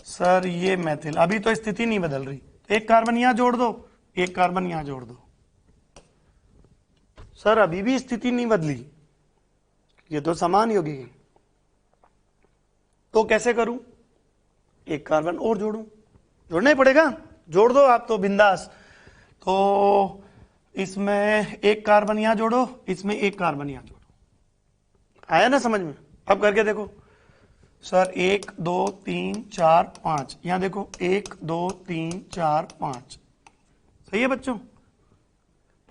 सर ये मेथिल, अभी तो स्थिति नहीं बदल रही, एक कार्बन यहां जोड़ दो, एक कार्बन यहां जोड़ दो। सर अभी भी स्थिति नहीं बदली, ये तो समान योगी है, तो कैसे करूं? एक कार्बन और जोड़ूं, जोड़ना ही पड़ेगा, जोड़ दो आप तो बिंदास। तो इसमें एक कार्बन यहां जोड़ो, इसमें एक कार्बन यहां जोड़ो, आया ना समझ में? अब करके देखो। सर 1 2 3 4 5, यहां देखो 1 2 3 4 5, सही है बच्चों?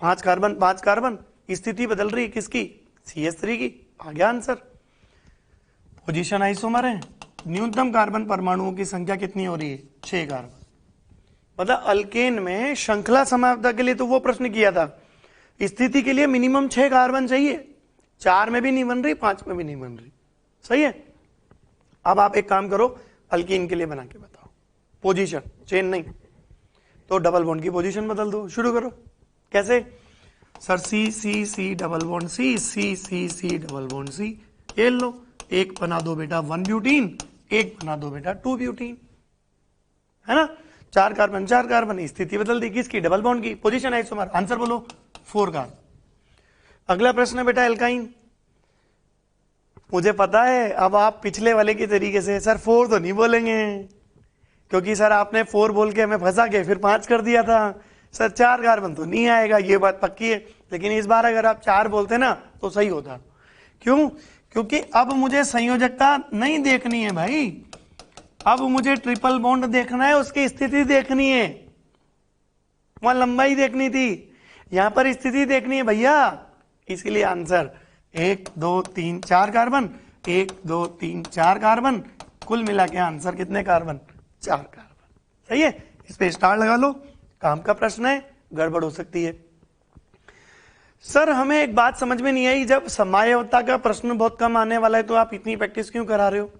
5 कार्बन 5 कार्बन, स्थिति बदल रही है किसकी? CH3 की, आ गया आंसर। पोजीशन आइसोमर है, न्यूनतम कार्बन परमाणुओं की संख्या कितनी हो रही है? 6 कार्बन। मतलब अल्केन में श्रृंखला समावता के लिए तो वो प्रश्न किया था, स्थिति के लिए मिनिमम 6 कार्बन चाहिए, 4 में भी नहीं बन रही, 5 में भी नहीं बन रही, सही है। अब आप एक काम करो, अल्कीन के लिए बना के बताओ पोजीशन, चेन नहीं, तो डबल बॉन्ड की पोजीशन बदल दो। शुरू करो। कैसे? सर सी सी सी डबल बॉन्ड सी, सी सी सी डबल बॉन्ड सी, ये लो, एक बना दो बेटा 1 ब्यूटीन, एक बना दो बेटा 2 ब्यूटीन, है ना। 4 कार्बन 4 कार्बन, स्थिति बदल दी किसकी? डबल बॉन्ड की, पोजीशन आइसोमर, आंसर बोलो 4 कार्बन। अगला प्रश्न है बेटा एल्काइन। मुझे पता है अब आप पिछले वाले की तरीके से सर 4 तो नहीं बोलेंगे, क्योंकि सर आपने 4 बोल के हमें फंसा के फिर 5 कर दिया था, सर 4 कार्बन तो नहीं आएगा, ये बात पक्की है। लेकिन इस बार अगर आप 4 बोलते ना तो सही होता। क्यों? क्योंकि अब मुझे संयोजकता नहीं देखनी है भाई, अब मुझे ट्रिपल बॉन्ड देखना है, उसकी स्थिति देखनी है, वहां लंबाई देखनी थी, यहां पर स्थिति देखनी है भैया। इसलिए आंसर 1 2 3 4 कार्बन, 1 2 3 4 कार्बन, कुल मिला के आंसर कितने कार्बन? 4 कार्बन, सही है। इस पे स्टार लगा लो, काम का प्रश्न है, गड़बड़ हो सकती है। सर हमें एक बात समझ में नहीं आई, जब समायवता का प्रश्न बहुत कम आने वाला है तो आप इतनी प्रैक्टिस क्यों करा रहे हो?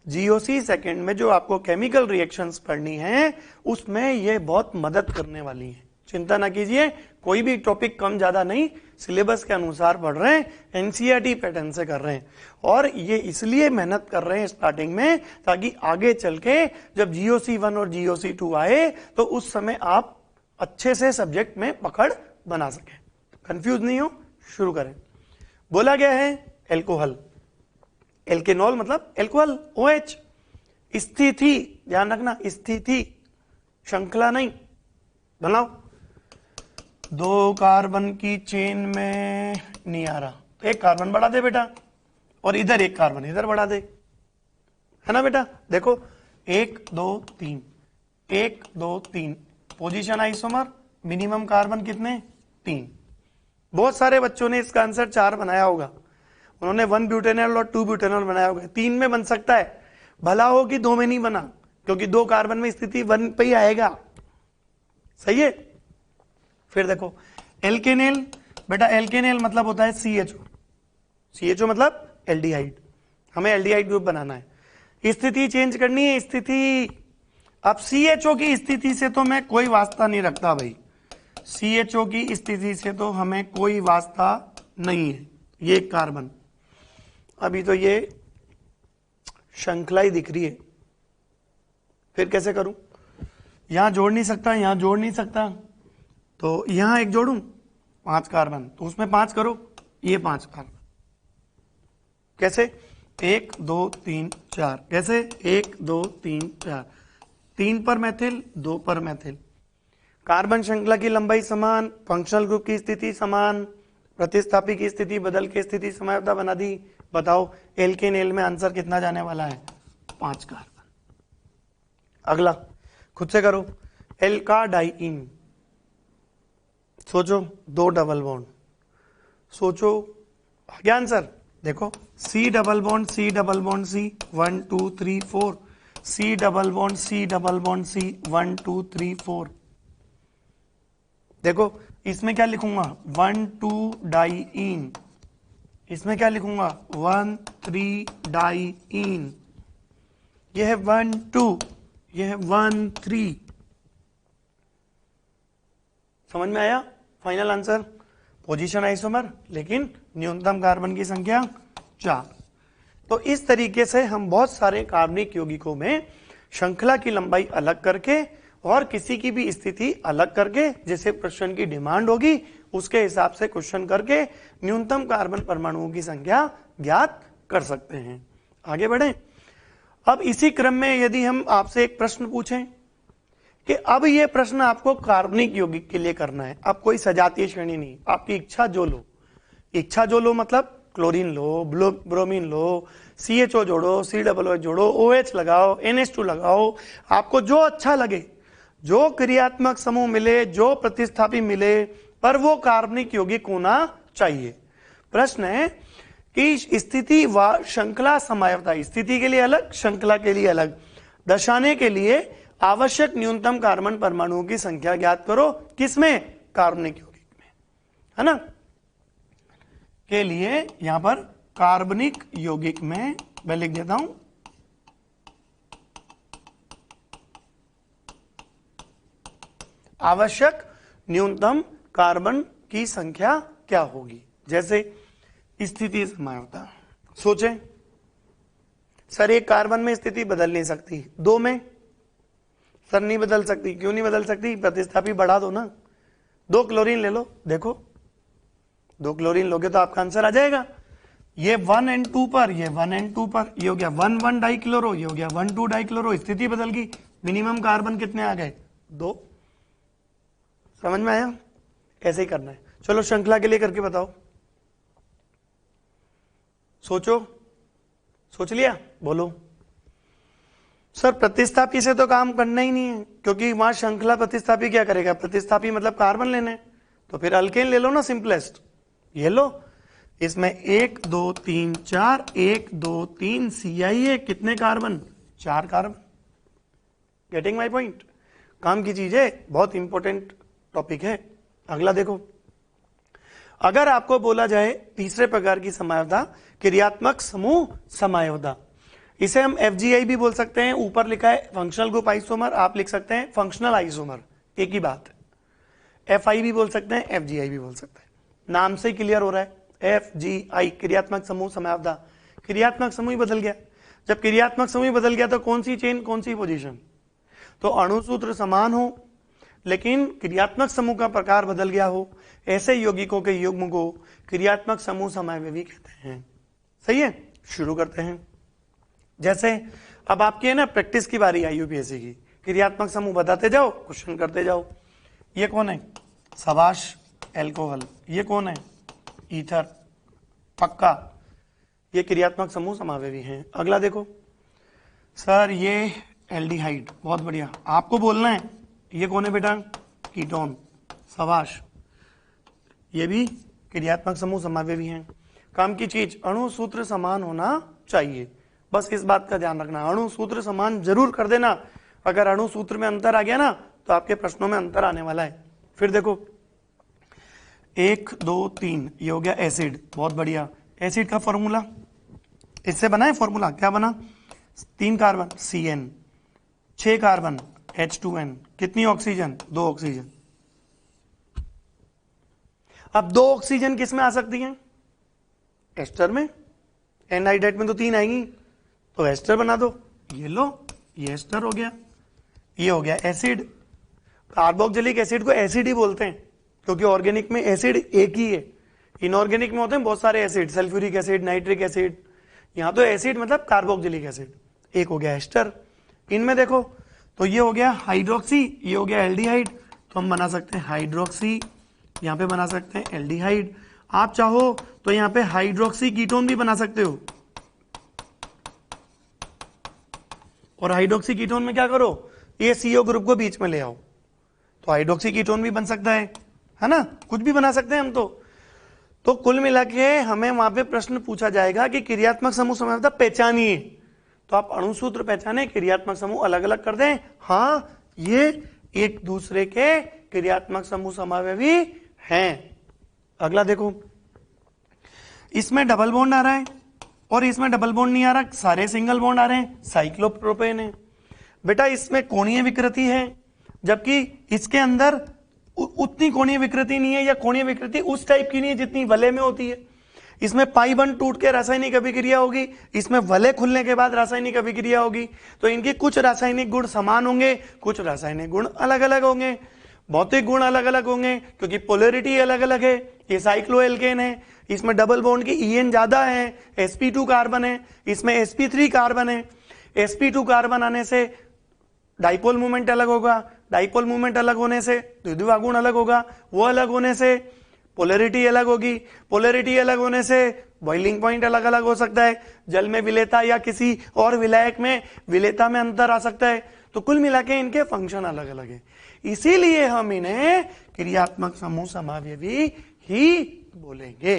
जीओसी सेकंड में जो आपको केमिकल रिएक्शंस पढ़नी है उसमें ये बहुत मदद करने वाली है, चिंता ना कीजिए, कोई भी टॉपिक कम ज्यादा नहीं, सिलेबस के अनुसार पढ़ रहे हैं, एनसीईआरटी पैटर्न से कर रहे हैं। और ये इसलिए मेहनत कर रहे हैं स्टार्टिंग में ताकि आगे चल के जब GOC 1 और GOC 2 आए तो उस समय आप अच्छे से सब्जेक्ट में पकड़ बना सके। कंफ्यूज नहीं हो, शुरू करें। बोला गया है एल्कोहल, एल्केनॉल मतलब एल्कोहल OH। स्थिति ध्यान रखना, स्थिति श्रृंखला नहीं। बनाओ, 2 कार्बन की चेन में नहीं आ रहा तो एक कार्बन बढ़ा दे बेटा, और इधर एक कार्बन इधर बढ़ा दे, है ना बेटा। देखो 1 2 3 1 2 3 पोजीशन आइसोमर, मिनिमम कार्बन कितने 3। बहुत सारे बच्चों ने इसका आंसर 4 बनाया होगा, उन्होंने 1 ब्यूटेनॉल और 2 ब्यूटेनॉल बनाया होगा। 3 में बन सकता है, भला हो कि 2 में नहीं बना, क्योंकि 2 कार्बन में स्थिति 1 पे ही आएगा। सही है। फिर देखो एल्केनेल, बेटा एल्केनेल मतलब होता है CHO, CHO मतलब एल्डिहाइड, हमें एल्डिहाइड ग्रुप बनाना है। स्थिति चेंज करनी है, स्थिति। अब CHO की स्थिति से तो मैं कोई वास्ता नहीं रखता भाई, CHO की स्थिति से तो हमें कोई वास्ता नहीं है। ये कार्बन, अभी तो ये श्रृंखला ही दिख रही है, फिर कैसे करूं? यहां जोड़ नहीं सकता, यहां जोड़ नहीं सकता, तो यहां एक जोड़ूं 5 कार्बन, तो उसमें 5 करो, ये 5 कार्बन। कैसे? 1 2 3 4, कैसे? 1 2 3 4, 3 पर मैथिल, 2 पर मैथिल। कार्बन श्रृंखला की लंबाई समान, फंक्शनल ग्रुप की स्थिति समान, प्रतिस्थापी की स्थिति बदल के स्थिति समयवता बना दी। बताओ एल्केनेल में आंसर कितना जाने वाला है? 5 कार्बन। अगला खुद से करो, एल्काडाइन। सोचो 2 डबल बॉन्ड, सोचो क्या आंसर? देखो C double bond C double bond C 1 2 3 4, C double bond C double bond C 1 2 3 4। देखो इसमें क्या लिखूंगा? 1 2 डाइईन, इसमें क्या लिखूंगा? 1 3 डाइईन। यह है 1 2, यह है 1 3। समझ में आया? फाइनल आंसर पोजीशन आइसोमर, लेकिन न्यूनतम कार्बन की संख्या 4। तो इस तरीके से हम बहुत सारे कार्बनिक यौगिकों में श्रृंखला की लंबाई अलग करके और किसी की भी स्थिति अलग करके, जैसे प्रश्न की डिमांड होगी उसके हिसाब से क्वेश्चन करके न्यूनतम कार्बन परमाणुओं की संख्या ज्ञात कर सकते हैं। आगे बढ़े। अब इसी क्रम में यदि हम आपसे एक प्रश्न पूछें कि अब ये प्रश्न आपको कार्बनिक यौगिक के लिए करना है, अब कोई सजातीय श्रेणी नहीं, आपकी इच्छा जो लो। इच्छा जो लो मतलब क्लोरीन लो, ब्रोमीन लो, CHO जोड़ो, COO जोड़ो, OH लगाओ, NH2 लगाओ, आपको जो अच्छा लगे, जो क्रियात्मक समूह मिले, जो प्रतिस्थापी मिले, पर वो कार्बनिक यौगिक होना चाहिए। प्रश्न है कि स्थिति व श्रृंखला समयवता, स्थिति के लिए अलग, श्रृंखला के लिए अलग, दर्शाने के लिए आवश्यक न्यूनतम कार्बन परमाणुओं की संख्या ज्ञात करो। किसमें? कार्बनिक यौगिक में, है ना। के लिए यहां पर कार्बनिक यौगिक में मैं लिख देता हूं आवश्यक न्यूनतम कार्बन की संख्या क्या होगी। जैसे स्थिति समयवता, सोचें सर एक कार्बन में स्थिति बदल नहीं सकती, 2 में सर नहीं बदल सकती। क्यों नहीं बदल सकती? प्रतिस्थापी बढ़ा दो ना, 2 क्लोरीन ले लो। देखो 2 क्लोरीन लोगे तो आपका आंसर आ जाएगा। ये 1 and 2 पर, ये 1 and 2 पर, ये हो गया 1 1 डाइक्लोरो, ये हो गया 1 2 डाइक्लोरो, स्थिति बदल गई। मिनिमम कार्बन कितने आ गए? 2। समझ में आया? ऐसे ही करना है। चलो श्रृंखला के लिए करके बताओ। सोचो, सोच लिया? बोलो। सर प्रतिस्थापी से तो काम करना ही नहीं है, क्योंकि वहां श्रृंखला प्रतिस्थापी क्या करेगा? प्रतिस्थापी मतलब कार्बन लेने, तो फिर अल्केन ले लो ना, सिंपलेस्ट। ये लो, इसमें 1 2 3 4, 1 2 3 CI, कितने carbon? 4 carbon. Getting my point? काम की चीज है, बहुत इंपॉर्टेंट टॉपिक है। अगला देखो, अगर आपको बोला जाए तीसरे प्रकार की समयवता, क्रियात्मक समूह समयवता, इसे हम FGI भी बोल सकते हैं। ऊपर लिखा है फंक्शनल ग्रुप आइसोमर, आप लिख सकते हैं फंक्शनल आइसोमर, एक ही बात FI भी बोल सकते हैं, FGI भी बोल सकते हैं। नाम से ही क्लियर हो रहा है, FGI क्रियात्मक समूह समयावधा। क्रियात्मक समूह ही बदल गया। जब क्रियात्मक समूह बदल गया तो कौन सी चेन, कौन सी पोजीशन? तो अणुसूत्र समान हो लेकिन क्रियात्मक समूह का प्रकार बदल गया हो, ऐसे यौगिकों के युग्म को क्रियात्मक समूह समावयवी कहते हैं। सही है, शुरू करते हैं। जैसे अब आपकी है ना प्रैक्टिस की बारी आई यूपीएससी की, क्रियात्मक समूह बताते जाओ, क्वेश्चन करते जाओ। ये कौन है? सबाश, एल्कोहल। ये कौन है? ईथर, पक्का। ये क्रियात्मक समूह समावयवी हैं। अगला देखो सर, ये एल्डिहाइड, बहुत बढ़िया, आपको बोलना है। ये कौन है बेटा? कीटोन, सबाश। ये भी क्रियात्मक समूह समावयवी हैं। काम की चीज, अणु सूत्र समान होना चाहिए, बस इस बात का ध्यान रखना। अणु सूत्र समान जरूर कर देना, अगर अणु सूत्र में अंतर आ गया ना तो आपके प्रश्नों में अंतर आने वाला है। फिर देखो 1 2 3, ये हो गया एसिड, बहुत बढ़िया। एसिड का फॉर्मूला इससे बना है, फॉर्मूला क्या बना? 3 कार्बन CN, 6 कार्बन H2N, कितनी ऑक्सीजन? 2 ऑक्सीजन। अब 2 ऑक्सीजन किस में आ सकती हैं? एस्टर में। एनहाइड्रेट में तो 3 आएंगी, तो एस्टर बना दो। ये लो, ये एस्टर हो गया, ये हो गया एसिड। कार्बोक्सिलिक एसिड को एसिड ही बोलते हैं क्योंकि ऑर्गेनिक में एसिड एक ही है, इनऑर्गेनिक में होते हैं बहुत सारे acid, sulphuric acid, nitric acid. यहां तो एसिड मतलब कार्बोक्सिलिक एसिड। एक हो गया एस्टर। इनमें देखो तो ये हो गया हाइड्रोक्सी, ये हो गया एल्डिहाइड, तो हम बना सकते हैं हाइड्रोक्सी, यहां पे बना सकते हैं एल्डिहाइड। आप चाहो तो यहां पे हाइड्रोक्सी कीटोन भी बना सकते हो, और हाइड्रोक्सी कीटोन में क्या करो, ये CO ग्रुप को बीच में ले आओ, तो हाइड्रोक्सी कीटोन भी बन सकता है ना, कुछ भी बना सकते हैं हम तो कुल मिला के हमें वहां पे प्रश्न पूछा जाएगा कि क्रियात्मक समूह समावयवता पहचानिए, तो आप अणुसूत्र पहचाने, क्रियात्मक समूह अलग अलग कर दें। हाँ, ये एक दूसरे के क्रियात्मक समूह समावयवी हैं। अगला देखो, इसमें डबल बॉन्ड आ रहा है और इसमें डबल बॉन्ड नहीं आ रहा, सारे सिंगल बॉन्ड आ रहे हैं, साइक्लोप्रोपेन है। बेटा इसमें कोणीय विकृति है, जबकि इसके अंदर उतनी कोणीय विकृति नहीं है, या कोणीय विकृति उस टाइप की नहीं है जितनी वलय में होती है। इसमें पाई बंध टूट के रासायनिक अभिक्रिया होगी, इसमें वलय खुलने के बाद रासायनिक अभिक्रिया होगी, तो इनके कुछ रासायनिक गुण समान होंगे, कुछ रासायनिक गुण अलग अलग होंगे, भौतिक गुण अलग अलग होंगे क्योंकि पोलैरिटी अलग अलग है। ये साइक्लोएल्केन है, इसमें डबल बॉन्ड की EN ज्यादा है, sp2 कार्बन है, इसमें sp3 कार्बन है। sp2 कार्बन आने से डाइपोल मूवमेंट अलग होगा, डाइपोल मूवमेंट अलग होने से द्विध्रुव गुण अलग होगा, वो अलग होने से पोलैरिटी अलग होगी, पोलैरिटी अलग होने से बॉइलिंग पॉइंट अलग अलग हो सकता है, जल में विलेयता या किसी और विलायक में विलेयता में अंतर आ सकता है। तो कुल मिला के इनके फंक्शन अलग अलग है, इसीलिए हम इन्हें क्रियात्मक समूह समावयवी ही बोलेंगे।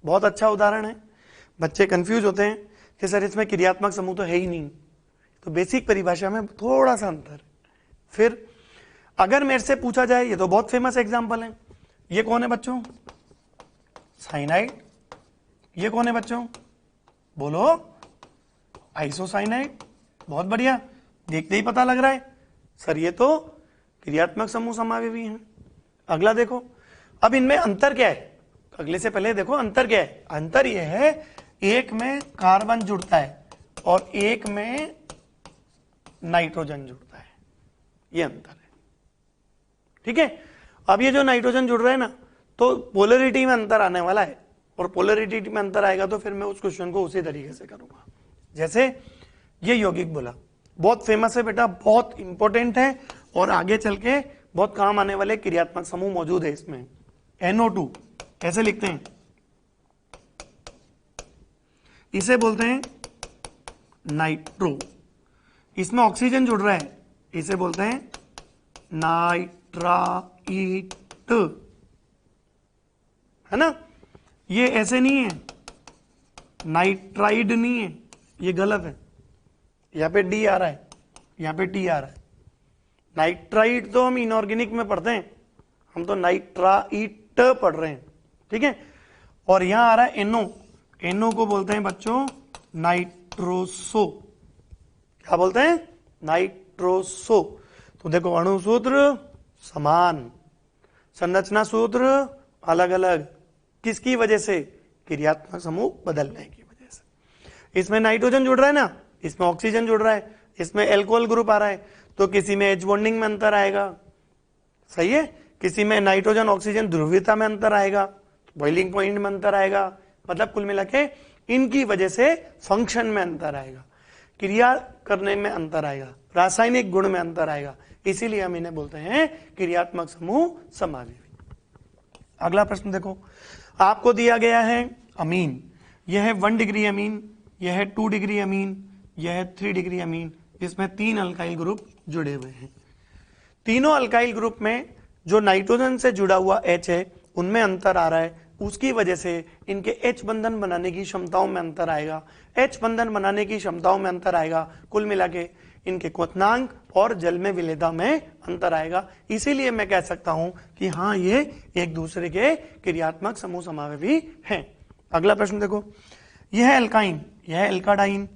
बहुत अच्छा उदाहरण है। बच्चे कंफ्यूज होते हैं कि सर इसमें क्रियात्मक समूह तो है ही नहीं, तो बेसिक परिभाषा में थोड़ा सा अंतर। फिर अगर मेरे से पूछा जाए, ये तो बहुत फेमस एग्जांपल है, ये कौन है बच्चों? साइनाइड। ये कौन है बच्चों? बोलो, आइसोसाइनाइड। बहुत बढ़िया, देखते ही पता लग रहा है सर ये तो क्रियात्मक समूह समावयवी हैं। अगला देखो, अब इनमें अंतर क्या है? अगले से पहले देखो अंतर क्या है। अंतर यह है, एक में कार्बन जुड़ता है और एक में नाइट्रोजन जुड़ता है, ये अंतर है। ठीक है, अब ये जो नाइट्रोजन जुड़ रहा है ना, तो पोलैरिटी में अंतर आने वाला है, और पोलैरिटी में अंतर आएगा तो फिर मैं उस क्वेश्चन को उसी तरीके से करूंगा। जैसे ये यौगिक बोला, बहुत फेमस है बेटा, बहुत इंपॉर्टेंट है, और आगे चल के बहुत काम आने वाले क्रियात्मक समूह मौजूद है इसमें। NO2 कैसे लिखते हैं? इसे बोलते हैं नाइट्रो। इसमें ऑक्सीजन जुड़ रहा है, इसे बोलते हैं नाइट्राइट, है ना। ये ऐसे नहीं है, नाइट्राइड नहीं है, ये गलत है। यहां पे D आ रहा है, यहां पे T आ रहा है। नाइट्राइड तो हम इनऑर्गेनिक में पढ़ते हैं, हम तो नाइट्राइट पढ़ रहे हैं, ठीक है। और यहां आ रहा है NO, NO को बोलते हैं बच्चों नाइट्रोसो। क्या बोलते हैं? नाइट्रोसो। तो देखो अणुसूत्र समान, संरचना सूत्र अलग अलग, किसकी वजह से? क्रियात्मक समूह बदलने की वजह से। इसमें नाइट्रोजन जुड़ रहा है ना, इसमें ऑक्सीजन जुड़ रहा है, इसमें एल्कोहल ग्रुप आ रहा है, तो किसी में एच बॉन्डिंग में अंतर आएगा, सही है, किसी में नाइट्रोजन ऑक्सीजन ध्रुवीयता में अंतर आएगा, बॉइलिंग पॉइंट में अंतर आएगा, मतलब कुल मिला के इनकी वजह से फंक्शन में अंतर आएगा, क्रिया करने में अंतर आएगा, रासायनिक गुण में अंतर आएगा, इसीलिए हम इन्हें बोलते हैं क्रियात्मक समूह समावयवी। अगला प्रश्न देखो, आपको दिया गया है अमीन, यह है 1 डिग्री अमीन, यह है 2 डिग्री अमीन, यह है 3 डिग्री अमीन, इसमें 3 अल्काइल ग्रुप जुड़े हुए हैं। तीनों अल्काइल ग्रुप में जो नाइट्रोजन से जुड़ा हुआ H है उनमें अंतर आ रहा है, उसकी वजह से इनके H बंधन बनाने की क्षमताओं में अंतर आएगा, H बंधन बनाने की क्षमताओं में अंतर आएगा, कुल मिला के इनके क्वथनांक और जल में विलेयता में अंतर आएगा, इसीलिए मैं कह सकता हूं कि हाँ ये एक दूसरे के क्रियात्मक समूह समावयवी हैं। अगला प्रश्न देखो, यह है एल्काइन, यह है एल्काडाइन।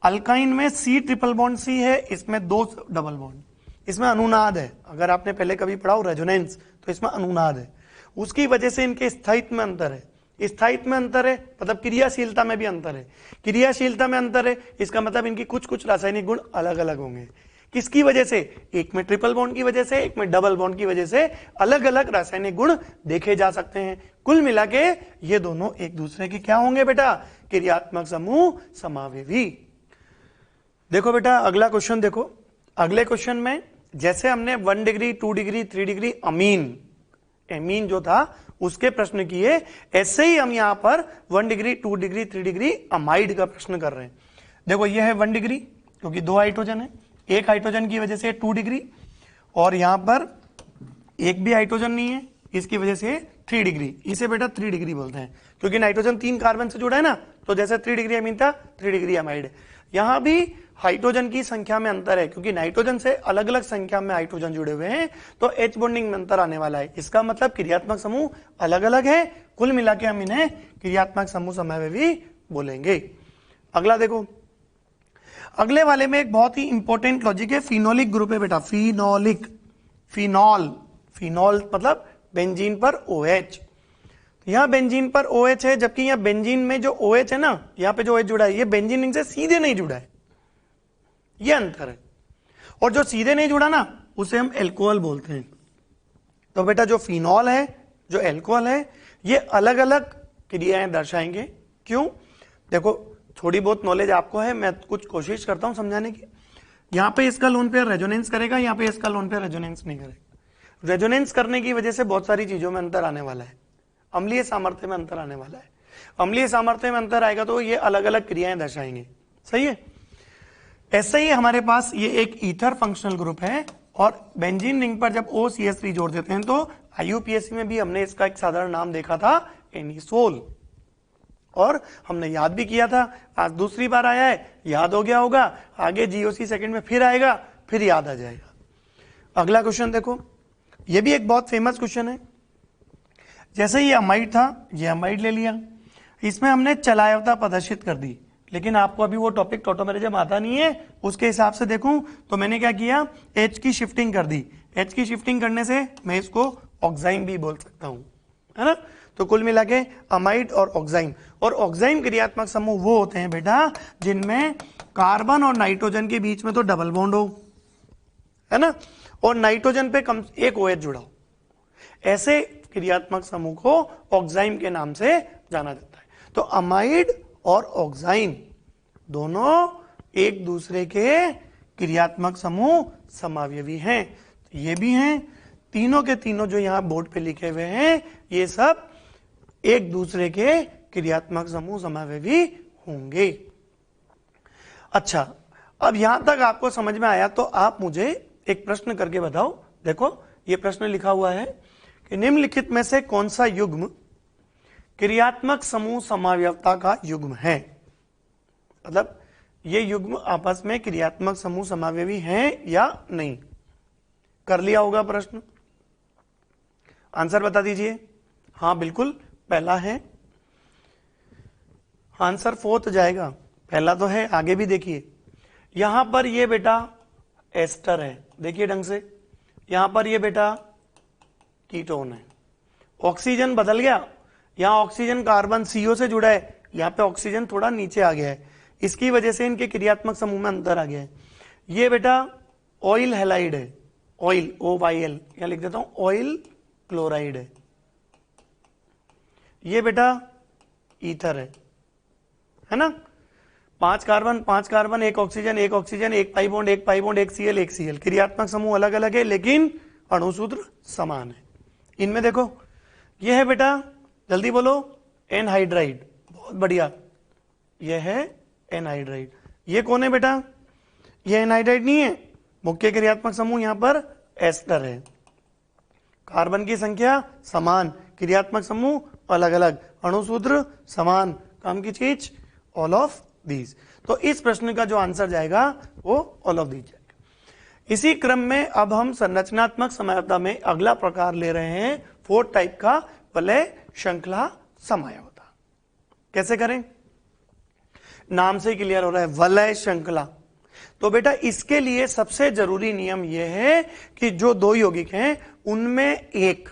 अल्काइन में C ट्रिपल बॉन्ड C है, इसमें 2 डबल बॉन्ड, इसमें अनुनाद है, अगर आपने पहले कभी पढ़ा हो रेजोनेंस तो इसमें अनुनाद है, उसकी वजह से इनके स्थायित्व में अंतर है, स्थायित्व में अंतर है मतलब क्रियाशीलता में भी अंतर है, क्रियाशीलता में अंतर है, इसका मतलब इनकी कुछ कुछ रासायनिक गुण अलग अलग होंगे, किसकी वजह से? एक में ट्रिपल बॉन्ड की वजह से, एक में डबल बॉन्ड की वजह से अलग अलग रासायनिक गुण देखे जा सकते हैं, कुल मिला के ये दोनों एक दूसरे के क्या होंगे बेटा? क्रियात्मक समूह समावयवी। देखो बेटा अगला क्वेश्चन देखो, अगले क्वेश्चन में जैसे हमने 1 degree 2 degree 3 degree amine, amine जो था उसके प्रश्न किए, ऐसे ही हम यहां पर 1 डिग्री 2 डिग्री 3 डिग्री अमाइड का प्रश्न कर रहे हैं। देखो यह है 1 डिग्री क्योंकि 2 हाइड्रोजन है, एक हाइड्रोजन की वजह से 2 डिग्री, और यहां पर एक भी हाइड्रोजन नहीं है, इसकी वजह से 3 डिग्री, इसे बेटा 3 डिग्री बोलते हैं क्योंकि नाइट्रोजन 3 कार्बन से जुड़ा है ना, तो जैसे 3 डिग्री अमीन था 3 डिग्री अमाइड। यहां भी हाइड्रोजन की संख्या में अंतर है क्योंकि नाइट्रोजन से अलग अलग संख्या में हाइड्रोजन जुड़े हुए हैं, तो H बॉन्डिंग में अंतर आने वाला है, इसका मतलब क्रियात्मक समूह अलग अलग है, कुल मिला के हम इन्हें क्रियात्मक समूह समावयवी बोलेंगे। अगला देखो, अगले वाले में एक बहुत ही इंपॉर्टेंट लॉजिक है, फिनोलिक ग्रुप है बेटा, फिनोलिक, फिनॉल, फिनॉल मतलब बेंजीन पर OH, यहां बेंजीन पर OH है, जबकि यहां बेंजीन में जो OH है ना, यहां पे जो OH जुड़ा है ये बेंजीन रिंग से सीधे नहीं जुड़ा है, ये अंतर है, और जो सीधे नहीं जुड़ा ना उसे हम एल्कोहल बोलते हैं। तो बेटा जो फिनॉल है, जो एल्कोहल है, ये अलग अलग क्रियाएं दर्शाएंगे, क्यों? देखो थोड़ी बहुत नॉलेज आपको है, मैं कुछ कोशिश करता हूं समझाने की। यहां पे इसका लोन पेयर रेजोनेंस करेगा, यहां पे इसका लोन पेयर रेजोनेंस नहीं करेगा, रेजोनेंस करने की वजह से बहुत सारी चीजों में अंतर आने वाला है, अम्लीय सामर्थ्य में अंतर आने वाला है, अम्लीय सामर्थ्य में अंतर आएगा तो ये अलग अलग क्रियाएं दर्शाएंगे, सही है। ऐसे ही हमारे पास ये एक ईथर फंक्शनल ग्रुप है, और बेंजीन रिंग पर जब OCH3 जोड़ देते हैं तो IUPAC में भी हमने इसका एक साधारण नाम देखा था एनिसोल, और हमने याद भी किया था, आज दूसरी बार आया है, याद हो गया होगा, आगे GOC सेकंड में फिर आएगा, फिर याद आ जाएगा। अगला क्वेश्चन देखो, ये भी एक बहुत फेमस क्वेश्चन है, जैसे ये अमाइड था, ये अमाइड ले लिया, इसमें हमने चलायवता प्रदर्शित कर दी, लेकिन आपको अभी वो टॉपिक टोटोमेरिज्म आता नहीं है, उसके हिसाब से देखूं तो मैंने क्या किया, H की शिफ्टिंग कर दी, H की शिफ्टिंग करने से मैं इसको ऑक्साइम भी बोल सकता हूं, है ना। तो कुल मिला के अमाइड और ऑक्साइम, और ऑक्साइम क्रियात्मक समूह वो होते हैं बेटा जिनमें कार्बन और नाइट्रोजन के बीच में तो डबल बॉन्ड हो, है ना, और नाइट्रोजन पे कम एक OH जुड़ा हो, ऐसे क्रियात्मक समूह को ऑक्साइम के नाम से जाना जाता है। तो अमाइड और ऑक्साइम दोनों एक दूसरे के क्रियात्मक समूह समावयवी हैं, तो ये भी हैं, तीनों के तीनों जो यहां बोर्ड पे लिखे हुए हैं ये सब एक दूसरे के क्रियात्मक समूह समावयवी होंगे। अच्छा, अब यहां तक आपको समझ में आया तो आप मुझे एक प्रश्न करके बताओ। देखो ये प्रश्न लिखा हुआ है कि निम्नलिखित में से कौन सा युग्म क्रियात्मक समूह समावयवता का युग्म है, मतलब ये युग्म आपस में क्रियात्मक समूह समावयवी हैं या नहीं। कर लिया होगा प्रश्न, आंसर बता दीजिए। हाँ बिल्कुल, पहला है, आंसर 4th जाएगा, पहला तो है, आगे भी देखिए, यहां पर ये बेटा एस्टर है, देखिए ढंग से, यहां पर ये बेटा कीटोन है। ऑक्सीजन बदल गया, यहां ऑक्सीजन कार्बन CO से जुड़ा है, यहां पे ऑक्सीजन थोड़ा नीचे आ गया है, इसकी वजह से इनके क्रियात्मक समूह में अंतर आ गया है। ये बेटा ऑयल हैलाइड है, ऑयल OYL, यहां लिख देता हूं ऑयल क्लोराइड है। ये बेटा ईथर है ना, 5 carbon 1 oxygen 1 oxygen, 1 pi bond 1 pi bond, 1 Cl 1 Cl, क्रियात्मक समूह अलग अलग है लेकिन अणुसूत्र समान है। इनमें देखो ये है बेटा, जल्दी बोलो, एनहाइड्राइड, बहुत बढ़िया, यह है एनहाइड्राइड। ये कौन है बेटा, ये एनहाइड्राइड नहीं है, मुख्य क्रियात्मक समूह यहां पर एस्टर है। कार्बन की संख्या समान, क्रियात्मक समूह अलग अलग, अणुसूत्र समान, काम की चीज ऑल ऑफ दीज। तो इस प्रश्न का जो आंसर जाएगा वो ऑल ऑफ दीज जाएगा। इसी क्रम में अब हम संरचनात्मक समझौता में अगला प्रकार ले रहे हैं 4th टाइप का वलय श्रृंखला समझौता। कैसे करें, नाम से क्लियर हो रहा है, वलय श्रृंखला। तो बेटा इसके लिए सबसे जरूरी नियम यह है कि जो दो यौगिक हैं उनमें एक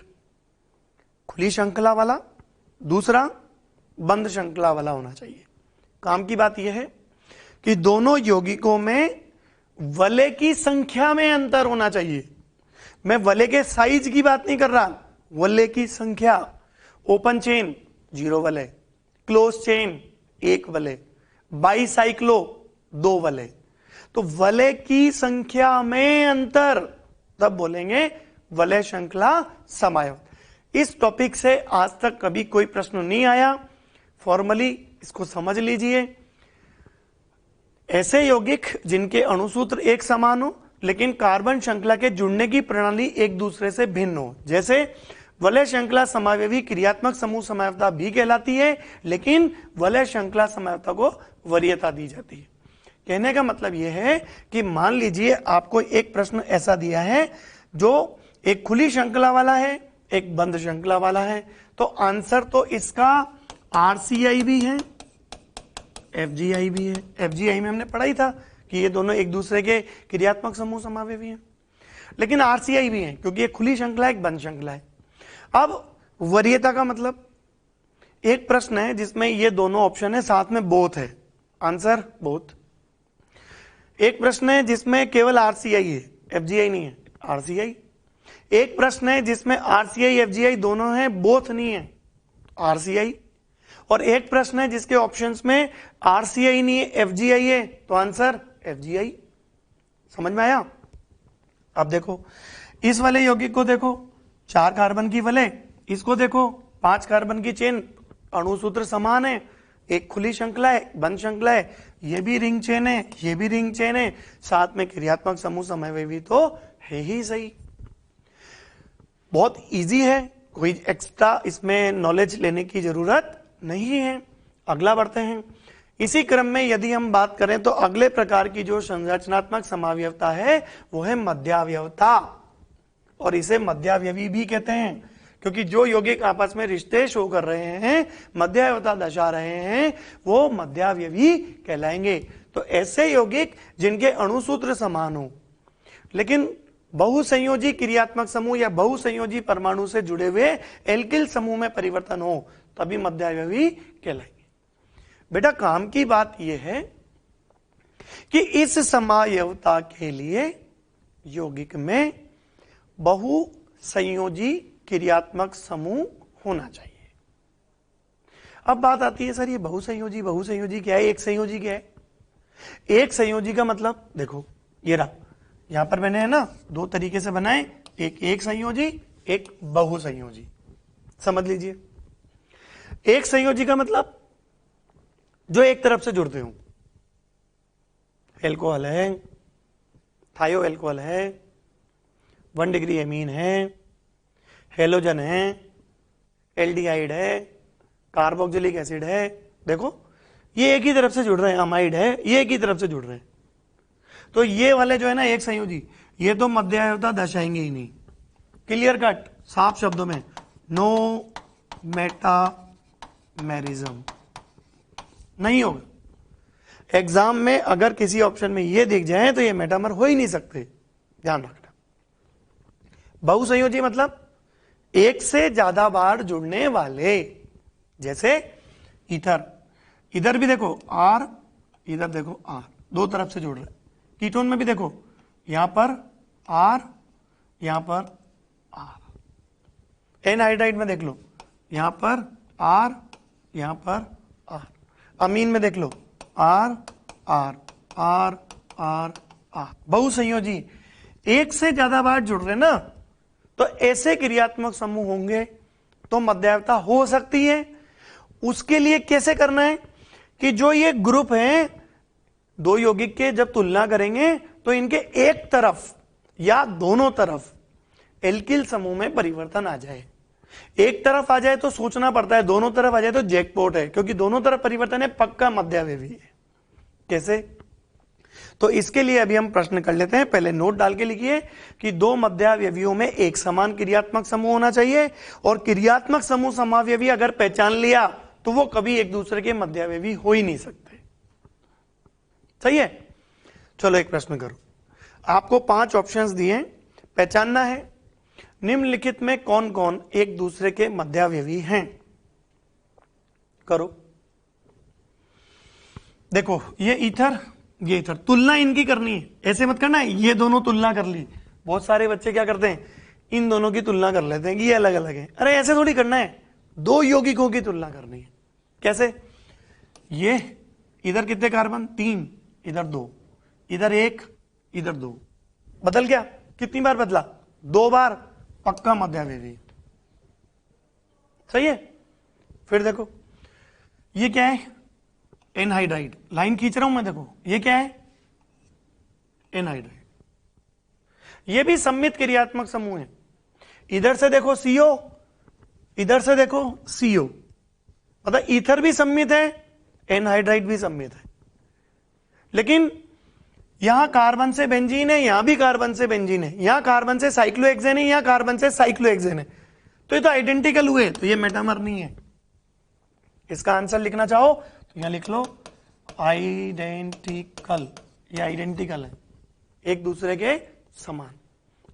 खुली श्रृंखला वाला, दूसरा बंद श्रृंखला वाला होना चाहिए। काम की बात यह है कि दोनों यौगिकों में वलय की संख्या में अंतर होना चाहिए। मैं वलय के साइज की बात नहीं कर रहा, वलय की संख्या। ओपन चेन 0 वलय, क्लोज चेन 1 वलय, बाईसाइक्लो 2 वलय। तो वलय की संख्या में अंतर, तब बोलेंगे वलय श्रृंखला समझौता। इस टॉपिक से आज तक कभी कोई प्रश्न नहीं आया, फॉर्मली इसको समझ लीजिए। ऐसे यौगिक जिनके अणुसूत्र एक समान हो लेकिन कार्बन श्रृंखला के जुड़ने की प्रणाली एक दूसरे से भिन्न हो, जैसे वलय श्रृंखला समव्ययी क्रियात्मक समूह समझौता भी कहलाती है, लेकिन वलय श्रृंखला समझौता को वरीयता दी जाती है। कहने का मतलब यह है कि मान लीजिए आपको एक प्रश्न ऐसा दिया है जो एक खुली श्रृंखला वाला है, एक बंद श्रृंखला वाला है, तो आंसर तो इसका RCI भी है, FGI भी है। FGI में हमने पढ़ा ही था कि ये दोनों एक दूसरे के क्रियात्मक समूह समव्ययी हैं, लेकिन RCI भी है क्योंकि एक खुली श्रृंखला है, एक बंद श्रृंखला है। अब वरीयता का मतलब, एक प्रश्न है जिसमें ये दोनों ऑप्शन है, साथ में बोथ है, आंसर बोथ। एक प्रश्न है जिसमें केवल RCI है, FGI नहीं है, RCI। एक प्रश्न है जिसमें RCI FGI दोनों है, बोथ नहीं है, RCI। और एक प्रश्न है जिसके ऑप्शंस में RCI नहीं है, FGI है, तो आंसर FGI। समझ में आया? अब देखो इस वाले यौगिक को देखो, 4 कार्बन की वलय, इसको देखो 5 कार्बन की चेन, अणुसूत्र समान है, एक खुली श्रृंखला है, बंद श्रृंखला है, ये भी रिंग चेन है, ये भी रिंग चेन है, साथ में क्रियात्मक समूह समव्ययी तो है ही सही। बहुत इजी है, कोई एक्स्ट्रा इसमें नॉलेज लेने की जरूरत नहीं है। अगला बढ़ते हैं। इसी क्रम में यदि हम बात करें तो अगले प्रकार की जो संरचनात्मक समव्ययता है वो है मध्यावयवता, और इसे मध्यावयवी भी कहते हैं क्योंकि जो यौगिक आपस में रिश्ते शो कर रहे हैं, मध्यावयवता दर्शा रहे हैं, वो मध्यावयवी कहलाएंगे। तो ऐसे यौगिक जिनके अणुसूत्र समान हो लेकिन बहुसंयोजी क्रियात्मक समूह या बहुसंयोजी परमाणु से जुड़े हुए एल्किल समूह में परिवर्तन हो, तभी मध्यावयवी कहलाएंगे। बेटा काम की बात यह है कि इस समव्ययता के लिए यौगिक में बहुसंयोजी क्रियात्मक समूह होना चाहिए। अब बात आती है, सर ये बहुसंयोजी क्या है, एक संयोजी क्या है? एक संयोजी का मतलब देखो, ये रहा, यहां पर मैंने है ना 2 तरीके से बनाए, एक संयोजी, एक बहुसंयोजी। समझ लीजिए, एक संयोजी का मतलब जो एक तरफ से जुड़ते हो, एल्कोहल है, थायो एल्कोहल है, 1 डिग्री एमीन है, हेलोजन है, एल्डिहाइड है, कार्बोक्सिलिक एसिड है। देखो ये एक ही तरफ से जुड़ रहे हैं, अमाइड है, ये एक ही तरफ से जुड़ रहे हैं। तो ये वाले जो है ना एक संयोजी, ये तो मध्यावयवता दर्शाएंगे ही नहीं। क्लियर कट, साफ शब्दों में, नो मेटामेरिज्म नहीं होगा। एग्जाम में अगर किसी ऑप्शन में ये दिख जाए तो ये मेटामर हो ही नहीं सकते, ध्यान रखना। बहुसंयोजी मतलब एक से ज्यादा बार जुड़ने वाले, जैसे ईथर, इधर भी देखो R, इधर देखो R, दो तरफ से जुड़ रहे। कीटोन में भी देखो यहां पर R, यहां पर R। एनहाइड्राइड में देख लो यहां पर R, यहां पर R। अमीन में देख लो R R R R R। बहुसंयोजी एक से ज्यादा बार जुड़ रहे ना, तो ऐसे क्रियात्मक समूह होंगे तो मध्यावता हो सकती है। उसके लिए कैसे करना है कि जो ये ग्रुप हैं दो यौगिक के, जब तुलना करेंगे तो इनके एक तरफ या दोनों तरफ एल्किल समूह में परिवर्तन आ जाए। एक तरफ आ जाए तो सोचना पड़ता है, दोनों तरफ आ जाए तो जैकपॉट है, क्योंकि दोनों तरफ परिवर्तन है, पक्का मध्यावयवी है। कैसे? तो इसके लिए अभी हम प्रश्न कर लेते हैं। पहले नोट डाल के लिखिए कि दो मध्यावयवियों में एक समान क्रियात्मक समूह होना चाहिए, और क्रियात्मक समूह समावयवी अगर पहचान लिया तो वो कभी एक दूसरे के मध्यावयवी हो ही नहीं सकते। सही है? चलो एक प्रश्न करो। आपको 5 ऑप्शंस दिए, पहचानना है निम्नलिखित में कौन कौन एक दूसरे के मध्यावयवी हैं। करो। देखो ये ईथर, ये ईथर, तुलना इनकी करनी है, ऐसे मत करना है ये दोनों तुलना कर ली। बहुत सारे बच्चे क्या करते हैं, इन दोनों की तुलना कर लेते हैं कि ये अलग अलग है। अरे ऐसे थोड़ी करना है, दो यौगिकों की तुलना करनी है। कैसे? ये इधर कितने कार्बन, 3, इधर 2, इधर 1, इधर 2, बदल गया? कितनी बार बदला? 2 बार, पक्का मध्यावयवी। सही है? फिर देखो ये क्या है, एनहाइड्राइड, लाइन खींच रहा हूं मैं, देखो ये क्या है, एनहाइड्राइड। ये भी सम्मित क्रियात्मक समूह है। इधर से देखो CO, इधर से देखो CO, मतलब ईथर भी सम्मित है, एनहाइड्राइड भी सम्मित है। लेकिन यहां कार्बन से बेंजीन है, यहां भी कार्बन से बेंजीन है, यहां कार्बन से साइक्लोहेक्सेन है, यहां कार्बन से साइक्लोहेक्सेन है, तो ये तो आइडेंटिकल हुए, तो ये मेटामर नहीं है। इसका आंसर लिखना चाहो तो यहां लिख लो आइडेंटिकल, ये आइडेंटिकल है, एक दूसरे के समान।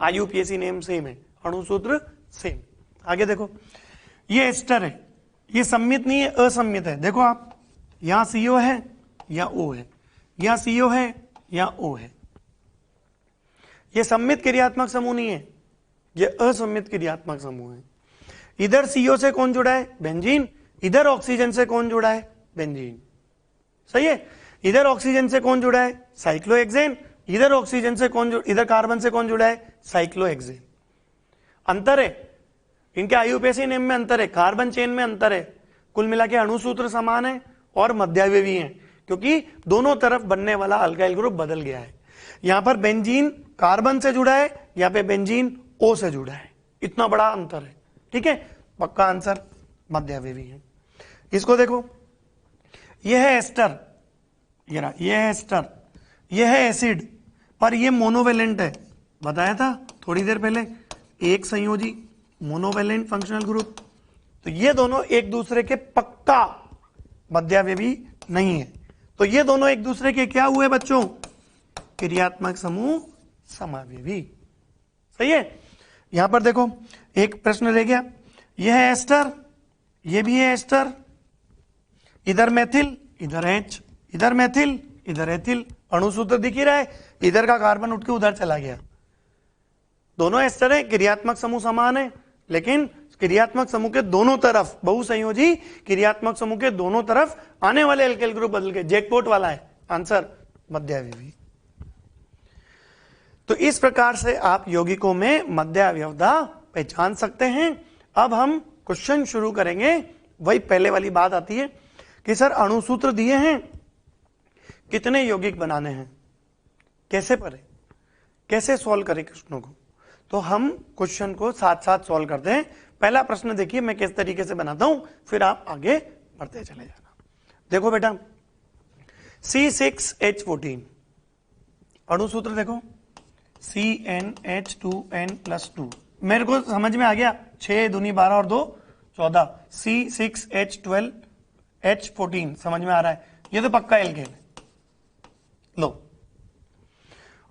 IUPAC नेम सेम है, अणुसूत्र सेम। आगे देखो ये एस्टर है, ये सम्मित नहीं है, असम्मित है। देखो आप यहां CO है या O है, यहां CO है या O है। ये सम्मित क्रियात्मक समूह नहीं है, ये असम्मित क्रियात्मक समूह है। इधर CO से कौन जुड़ा है, बेंजीन, इधर ऑक्सीजन से कौन जुड़ा है, बेंजीन। सही है? इधर ऑक्सीजन से कौन जुड़ा है, साइक्लोहेक्सेन, इधर ऑक्सीजन से कौन, इधर कार्बन से कौन जुड़ा है, साइक्लोहेक्सेन। अंतर है इनके IUPAC नेम में, अंतर है, कार्बन चेन में अंतर है। कुल मिला के अणुसूत्र समान है और मध्यावयवी हैं, क्योंकि दोनों तरफ बनने वाला अल्काइल ग्रुप बदल गया है। यहां पर बेंजीन कार्बन से जुड़ा है, यहां पे बेंजीन O से जुड़ा है, इतना बड़ा अंतर है। ठीक है? पक्का आंसर मध्यावयवी है। इसको देखो, यह है एस्टर, ये है एस्टर, यह है एसिड, पर यह मोनोवेलेंट है, बताया था थोड़ी देर पहले, एक संयोजी मोनोवेलेंट फंक्शनल ग्रुप। तो ये दोनों एक दूसरे के पक्का मध्यावयवी नहीं है। तो ये दोनों एक दूसरे के क्या हुए बच्चों, क्रियात्मक समूह समावयवी। सही है? यहां पर देखो एक प्रश्न रह गया, यह है एस्टर, यह भी है एस्टर, इधर मेथिल, इधर H, इधर मेथिल, इधर एथिल, अणुसूत्र दिख ही रहा है, इधर का कार्बन उठ के उधर चला गया। दोनों एस्टर है, क्रियात्मक समूह समान है, लेकिन क्रियात्मक समूह के दोनों तरफ, बहुसंयोजी क्रियात्मक समूह के दोनों तरफ आने वाले एल्काइल ग्रुप बदल गए, जैकपॉट वाला है आंसर मध्यावयवी। तो इस प्रकार से आप यौगिकों में मध्यावयवता पहचान सकते हैं। अब हम क्वेश्चन शुरू करेंगे। वही पहले वाली बात आती है कि सर अणुसूत्र दिए हैं, कितने यौगिक बनाने हैं, कैसे पढ़े, कैसे सॉल्व करें क्वेश्चनों को। तो हम क्वेश्चन को साथ साथ सॉल्व करते हैं। पहला प्रश्न देखिए मैं किस तरीके से बनाता हूं, फिर आप आगे बढ़ते चले जाना। देखो बेटा, C6H14 अणुसूत्र देखो, CnH2n+2, मेरे को समझ में आ गया, 6 दूनी 12 और 2 14, C6H12H14 समझ में आ रहा है, ये तो पक्का एल्केन है। लो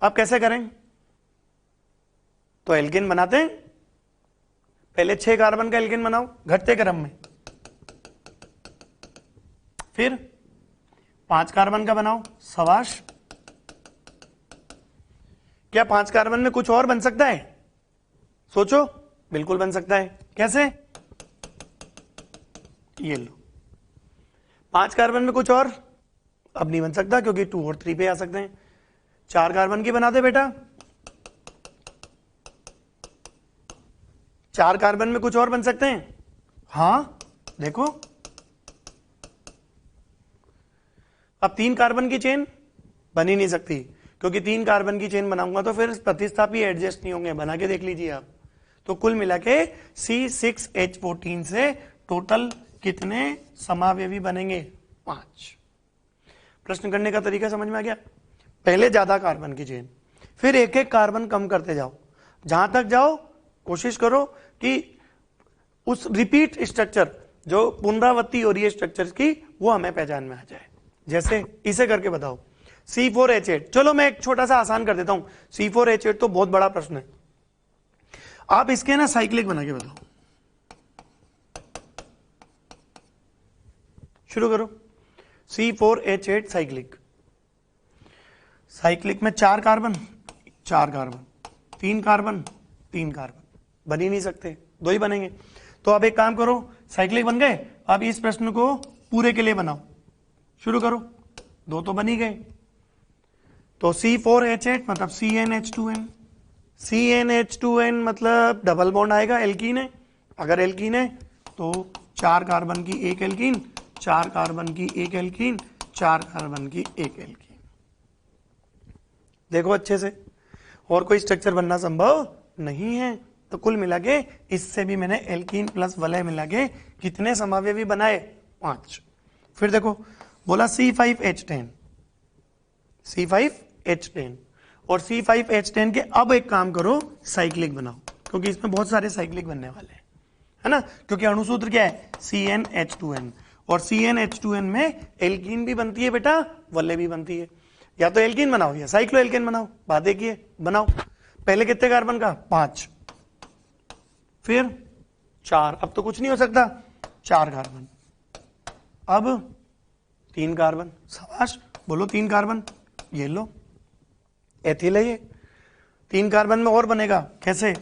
अब कैसे करें, तो एल्केन बनाते हैं पहले 6 कार्बन का एल्केन बनाओ घटते क्रम में, फिर 5 कार्बन का बनाओ, शाबाश। क्या 5 कार्बन में कुछ और बन सकता है? सोचो, बिल्कुल बन सकता है। कैसे? ये लो, 5 कार्बन में कुछ और अब नहीं बन सकता क्योंकि 2 और 3 पे आ सकते हैं। 4 कार्बन की बना दे बेटा, 4 कार्बन में कुछ और बन सकते हैं। हाँ देखो, अब 3 कार्बन की चेन बन ही नहीं सकती क्योंकि 3 कार्बन की चेन बनाऊंगा तो फिर प्रतिस्थापी एडजस्ट नहीं होंगे। बना के देख लीजिए आप। तो कुल मिला के C6H14 से टोटल कितने समावयवी बनेंगे? 5। प्रश्न करने का तरीका समझ में आ गया? पहले ज्यादा कार्बन की चेन, फिर एक एक कार्बन कम करते जाओ, जहां तक जाओ कोशिश करो कि उस रिपीट स्ट्रक्चर जो पुनरावृत्ति हो रही है स्ट्रक्चर की वो हमें पहचान में आ जाए। जैसे इसे करके बताओ, C4H8। चलो मैं एक छोटा सा आसान कर देता हूं। C4H8 तो बहुत बड़ा प्रश्न है, आप इसके ना साइक्लिक बना के बताओ। शुरू करो। C4H8 साइक्लिक, साइक्लिक में 4 कार्बन 4 कार्बन, 3 कार्बन 3 कार्बन, बन ही नहीं सकते, 2 ही बनेंगे। तो अब एक काम करो, साइक्लिक बन गए, अब इस प्रश्न को पूरे के लिए बनाओ। शुरू करो, 2 तो बन ही गए। तो C4H8 मतलब CnH2n, CnH2n मतलब डबल बॉन्ड आएगा, एल्कीन है। अगर एल्कीन है तो 4 कार्बन की एक एल्कीन, 4 कार्बन की एक एल्कीन, 4 कार्बन की एक एल्कीन। देखो अच्छे से, और कोई स्ट्रक्चर बनना संभव नहीं है। तो कुल मिला के इससे भी मैंने एल्कीन प्लस वलय मिला के कितने समावयवी बनाए? 5। फिर देखो बोला C5H10, C5H10 और C5H10 के अब एक काम करो, साइक्लिक बनाओ, क्योंकि इसमें बहुत सारे साइक्लिक बनने वाले हैं, है ना। क्योंकि अणुसूत्र क्या है? CnH2n, और CnH2n में एल्कीन भी बनती है बेटा, वलय भी बनती है। या तो एल्कीन बनाओ या साइक्लो एल्केन बनाओ, बात देखिए बनाओ। पहले कितने कार्बन का? 5, फिर 4, अब तो कुछ नहीं हो सकता, 4 कार्बन, अब 3 कार्बन, शाबाश, बोलो 3 कार्बन, ये लो एथिल है ये। 3 कार्बन में और बनेगा, कैसे?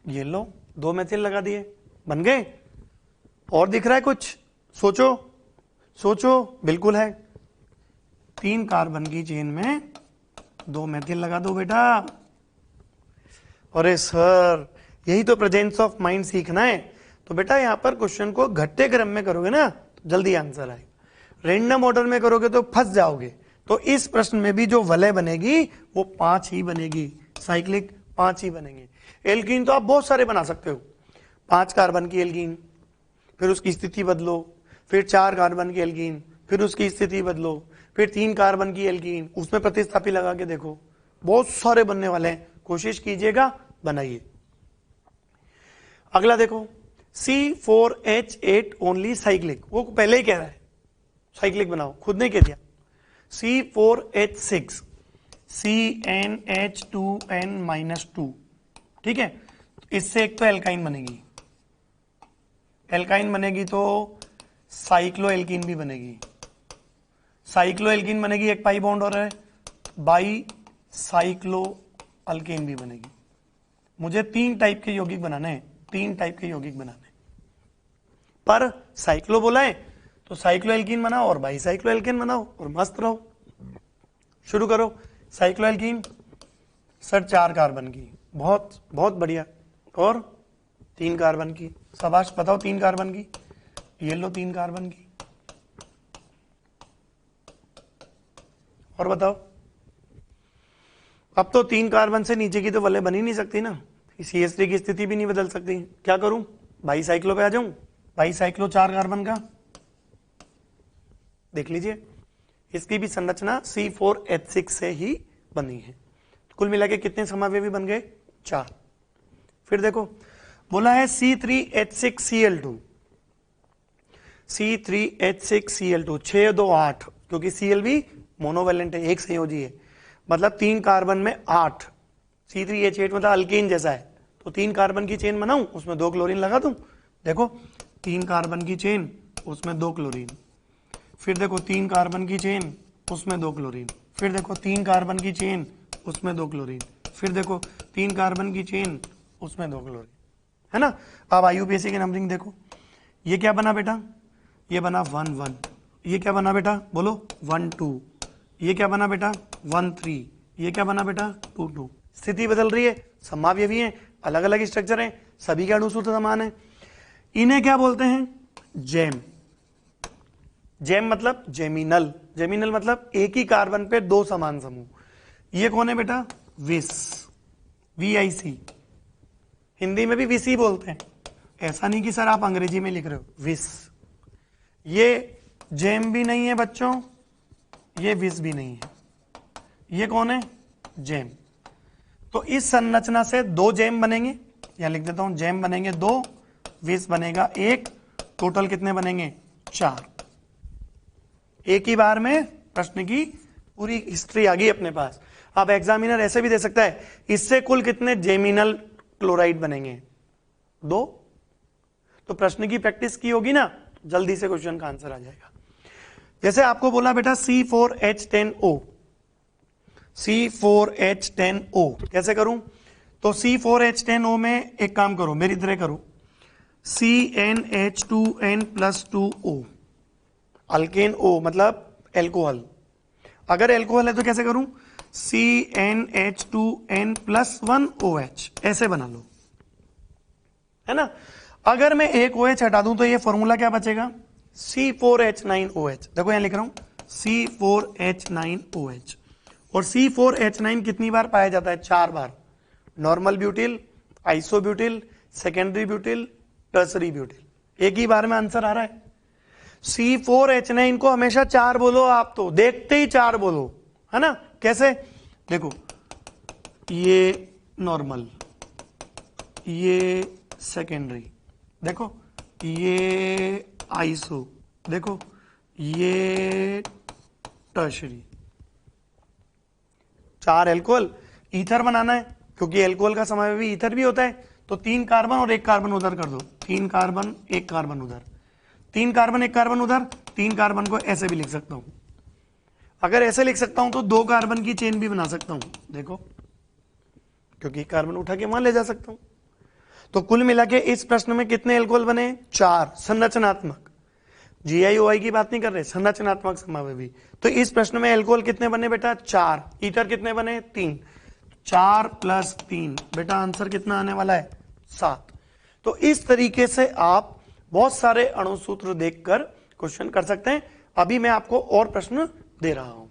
ये लो 2 मेथिल लगा दिए, बन गए। और दिख रहा है कुछ? सोचो सोचो, बिल्कुल है। 3 कार्बन की चेन में 2 मेथिल लगा दो बेटा। अरे सर, यही तो प्रेजेंस ऑफ माइंड सीखना है। तो बेटा यहां पर क्वेश्चन को घटते क्रम में करोगे ना तो जल्दी आंसर आएगा, रेंडम ऑर्डर में करोगे तो फंस जाओगे। तो इस प्रश्न में भी जो वलय बनेगी वो 5 ही बनेगी, साइक्लिक 5 ही बनेंगे। एल्कीन तो आप बहुत सारे बना सकते हो, 5 कार्बन की एल्कीन, फिर उसकी स्थिति बदलो, फिर 4 कार्बन की एल्कीन, फिर उसकी स्थिति बदलो, फिर 3 कार्बन की एल्कीन, उसमें प्रतिस्थापी लगा के देखो, बहुत सारे बनने वाले हैं। कोशिश कीजिएगा, बनाइए। अगला देखो, C4H8 ओनली साइक्लिक, वो पहले ही कह रहा है साइक्लिक बनाओ, खुद ने कह दिया। C4H6 CnH2n-2, ठीक है। इससे एक तो एल्काइन बनेगी, एल्काइन बनेगी तो साइक्लो एल्कीन भी बनेगी, साइक्लो एल्कीन बनेगी, एक पाई बॉन्ड और है, बाई साइक्लो अल्केन भी बनेगी। मुझे 3 टाइप के यौगिक बनाने हैं, 3 टाइप के यौगिक बनाने, पर साइक्लो बोला है तो साइक्लो एल्कीन बनाओ और बाई साइक्लो एल्केन बनाओ और मस्त रहो। शुरू करो। साइक्लो एल्कीन सर 4 कार्बन की, बहुत बहुत बढ़िया, और 3 कार्बन की, शाबाश, बताओ 3 कार्बन की, ये लो 3 कार्बन की, और बताओ। अब तो 3 कार्बन से नीचे की तो वलय बन ही नहीं सकती ना, CH3 की स्थिति भी नहीं बदल सकती, क्या करूं? बाई साइक्लो पे आ जाऊं, बाई साइक्लो 4 कार्बन का, देख लीजिए, इसकी भी संरचना C4H6 से ही बनी है। कुल मिला के कितने समावयवी बन गए? 4। फिर देखो बोला है C3H6Cl2, C3H6Cl2 6 2 8, क्योंकि Cl भी मोनोवैलेंट है, एक संयोजी है, मतलब 3 कार्बन में 8, C3H8 मतलब अल्केन जैसा है, तो 3 कार्बन की चेन बनाऊं, उसमें 2 क्लोरीन लगा दूं। देखो 3 कार्बन की चेन, उसमें 2 क्लोरीन, फिर देखो 3 कार्बन की चेन, उसमें 2 क्लोरीन, फिर देखो 3 कार्बन की चेन, उसमें 2 क्लोरीन, फिर देखो 3 कार्बन की चेन, उसमें 2 क्लोरीन, है ना। अब आईयूपीएसी की नंबरिंग देखो, ये क्या बना बेटा, ये बना 1 1, ये क्या बना बेटा बोलो 1 2, ये क्या बना बेटा 1 3, ये क्या बना बेटा 2 2। स्थिति बदल रही है, समभाव्य भी है, अलग अलग स्ट्रक्चर है, सभी के अणुसूत्र समान है। इन्हें क्या बोलते हैं, जेम। जेम मतलब जेमिनल, जेमिनल मतलब एक ही कार्बन पे 2 समान समूह। ये कौन है बेटा, विस, VIC, हिंदी में भी विसी बोलते हैं, ऐसा नहीं कि सर आप अंग्रेजी में लिख रहे हो, विस। ये जेम भी नहीं है बच्चों, ये विस भी नहीं है, ये कौन है, जेम। तो इस संरचना से 2 जेम बनेंगे, या लिख देता हूं जेम बनेंगे 2, विस बनेगा 1, टोटल कितने बनेंगे 4। एक ही बार में प्रश्न की पूरी हिस्ट्री आ गई अपने पास। अब एग्जामिनर ऐसे भी दे सकता है, इससे कुल कितने जेमिनल क्लोराइड बनेंगे 2। तो प्रश्न की प्रैक्टिस की होगी ना, जल्दी से क्वेश्चन का आंसर आ जाएगा। जैसे आपको बोला बेटा C4H10O, C4H10O कैसे करूं, तो C4H10O में एक काम करो, मेरी तरह करो, CnH2n+2O, अल्केन O मतलब एल्कोहल। अगर एल्कोहल है तो कैसे करूं, CnH2n+1OH, ऐसे बना लो, है ना। अगर मैं एक OH हटा दूं तो ये फॉर्मूला क्या बचेगा, C4H9OH। देखो यहां लिख रहा हूं C4H9OH, और C4H9 कितनी बार पाया जाता है, 4 बार। Normal butyl, isobutyl, secondary butyl, tertiary butyl, एक ही बार में आंसर आ रहा है। C4H9 को हमेशा 4 बोलो, आप तो देखते ही 4 बोलो, है ना। कैसे, देखो ये नॉर्मल, ये सेकेंडरी, देखो ये आइसो, देखो ये टर्शरी। 4 एल्कोहल, ईथर बनाना है क्योंकि एल्कोहल का समय भी ईथर भी होता है, तो 3 कार्बन और 1 कार्बन उधर कर दो, 3 कार्बन 1 कार्बन उधर, 3 कार्बन 1 कार्बन उधर। 3 कार्बन को ऐसे भी लिख सकता हूं, अगर ऐसे लिख सकता हूं तो 2 कार्बन की चेन भी बना सकता हूं, देखो क्योंकि कार्बन उठा के वहां ले जा सकता हूं। तो कुल मिला के इस प्रश्न में कितने एल्कोहल बने, 4 संरचनात्मक। GI-OI की बात नहीं कर रहे, संरचनात्मक समावेशी। तो इस प्रश्न में एल्कोहल कितने बने बेटा, 4। ईथर कितने बने, 3। 4 + 3 बेटा आंसर कितना आने वाला है, 7। तो इस तरीके से आप बहुत सारे अणुसूत्र देखकर क्वेश्चन कर सकते हैं। अभी मैं आपको और प्रश्न दे रहा हूं।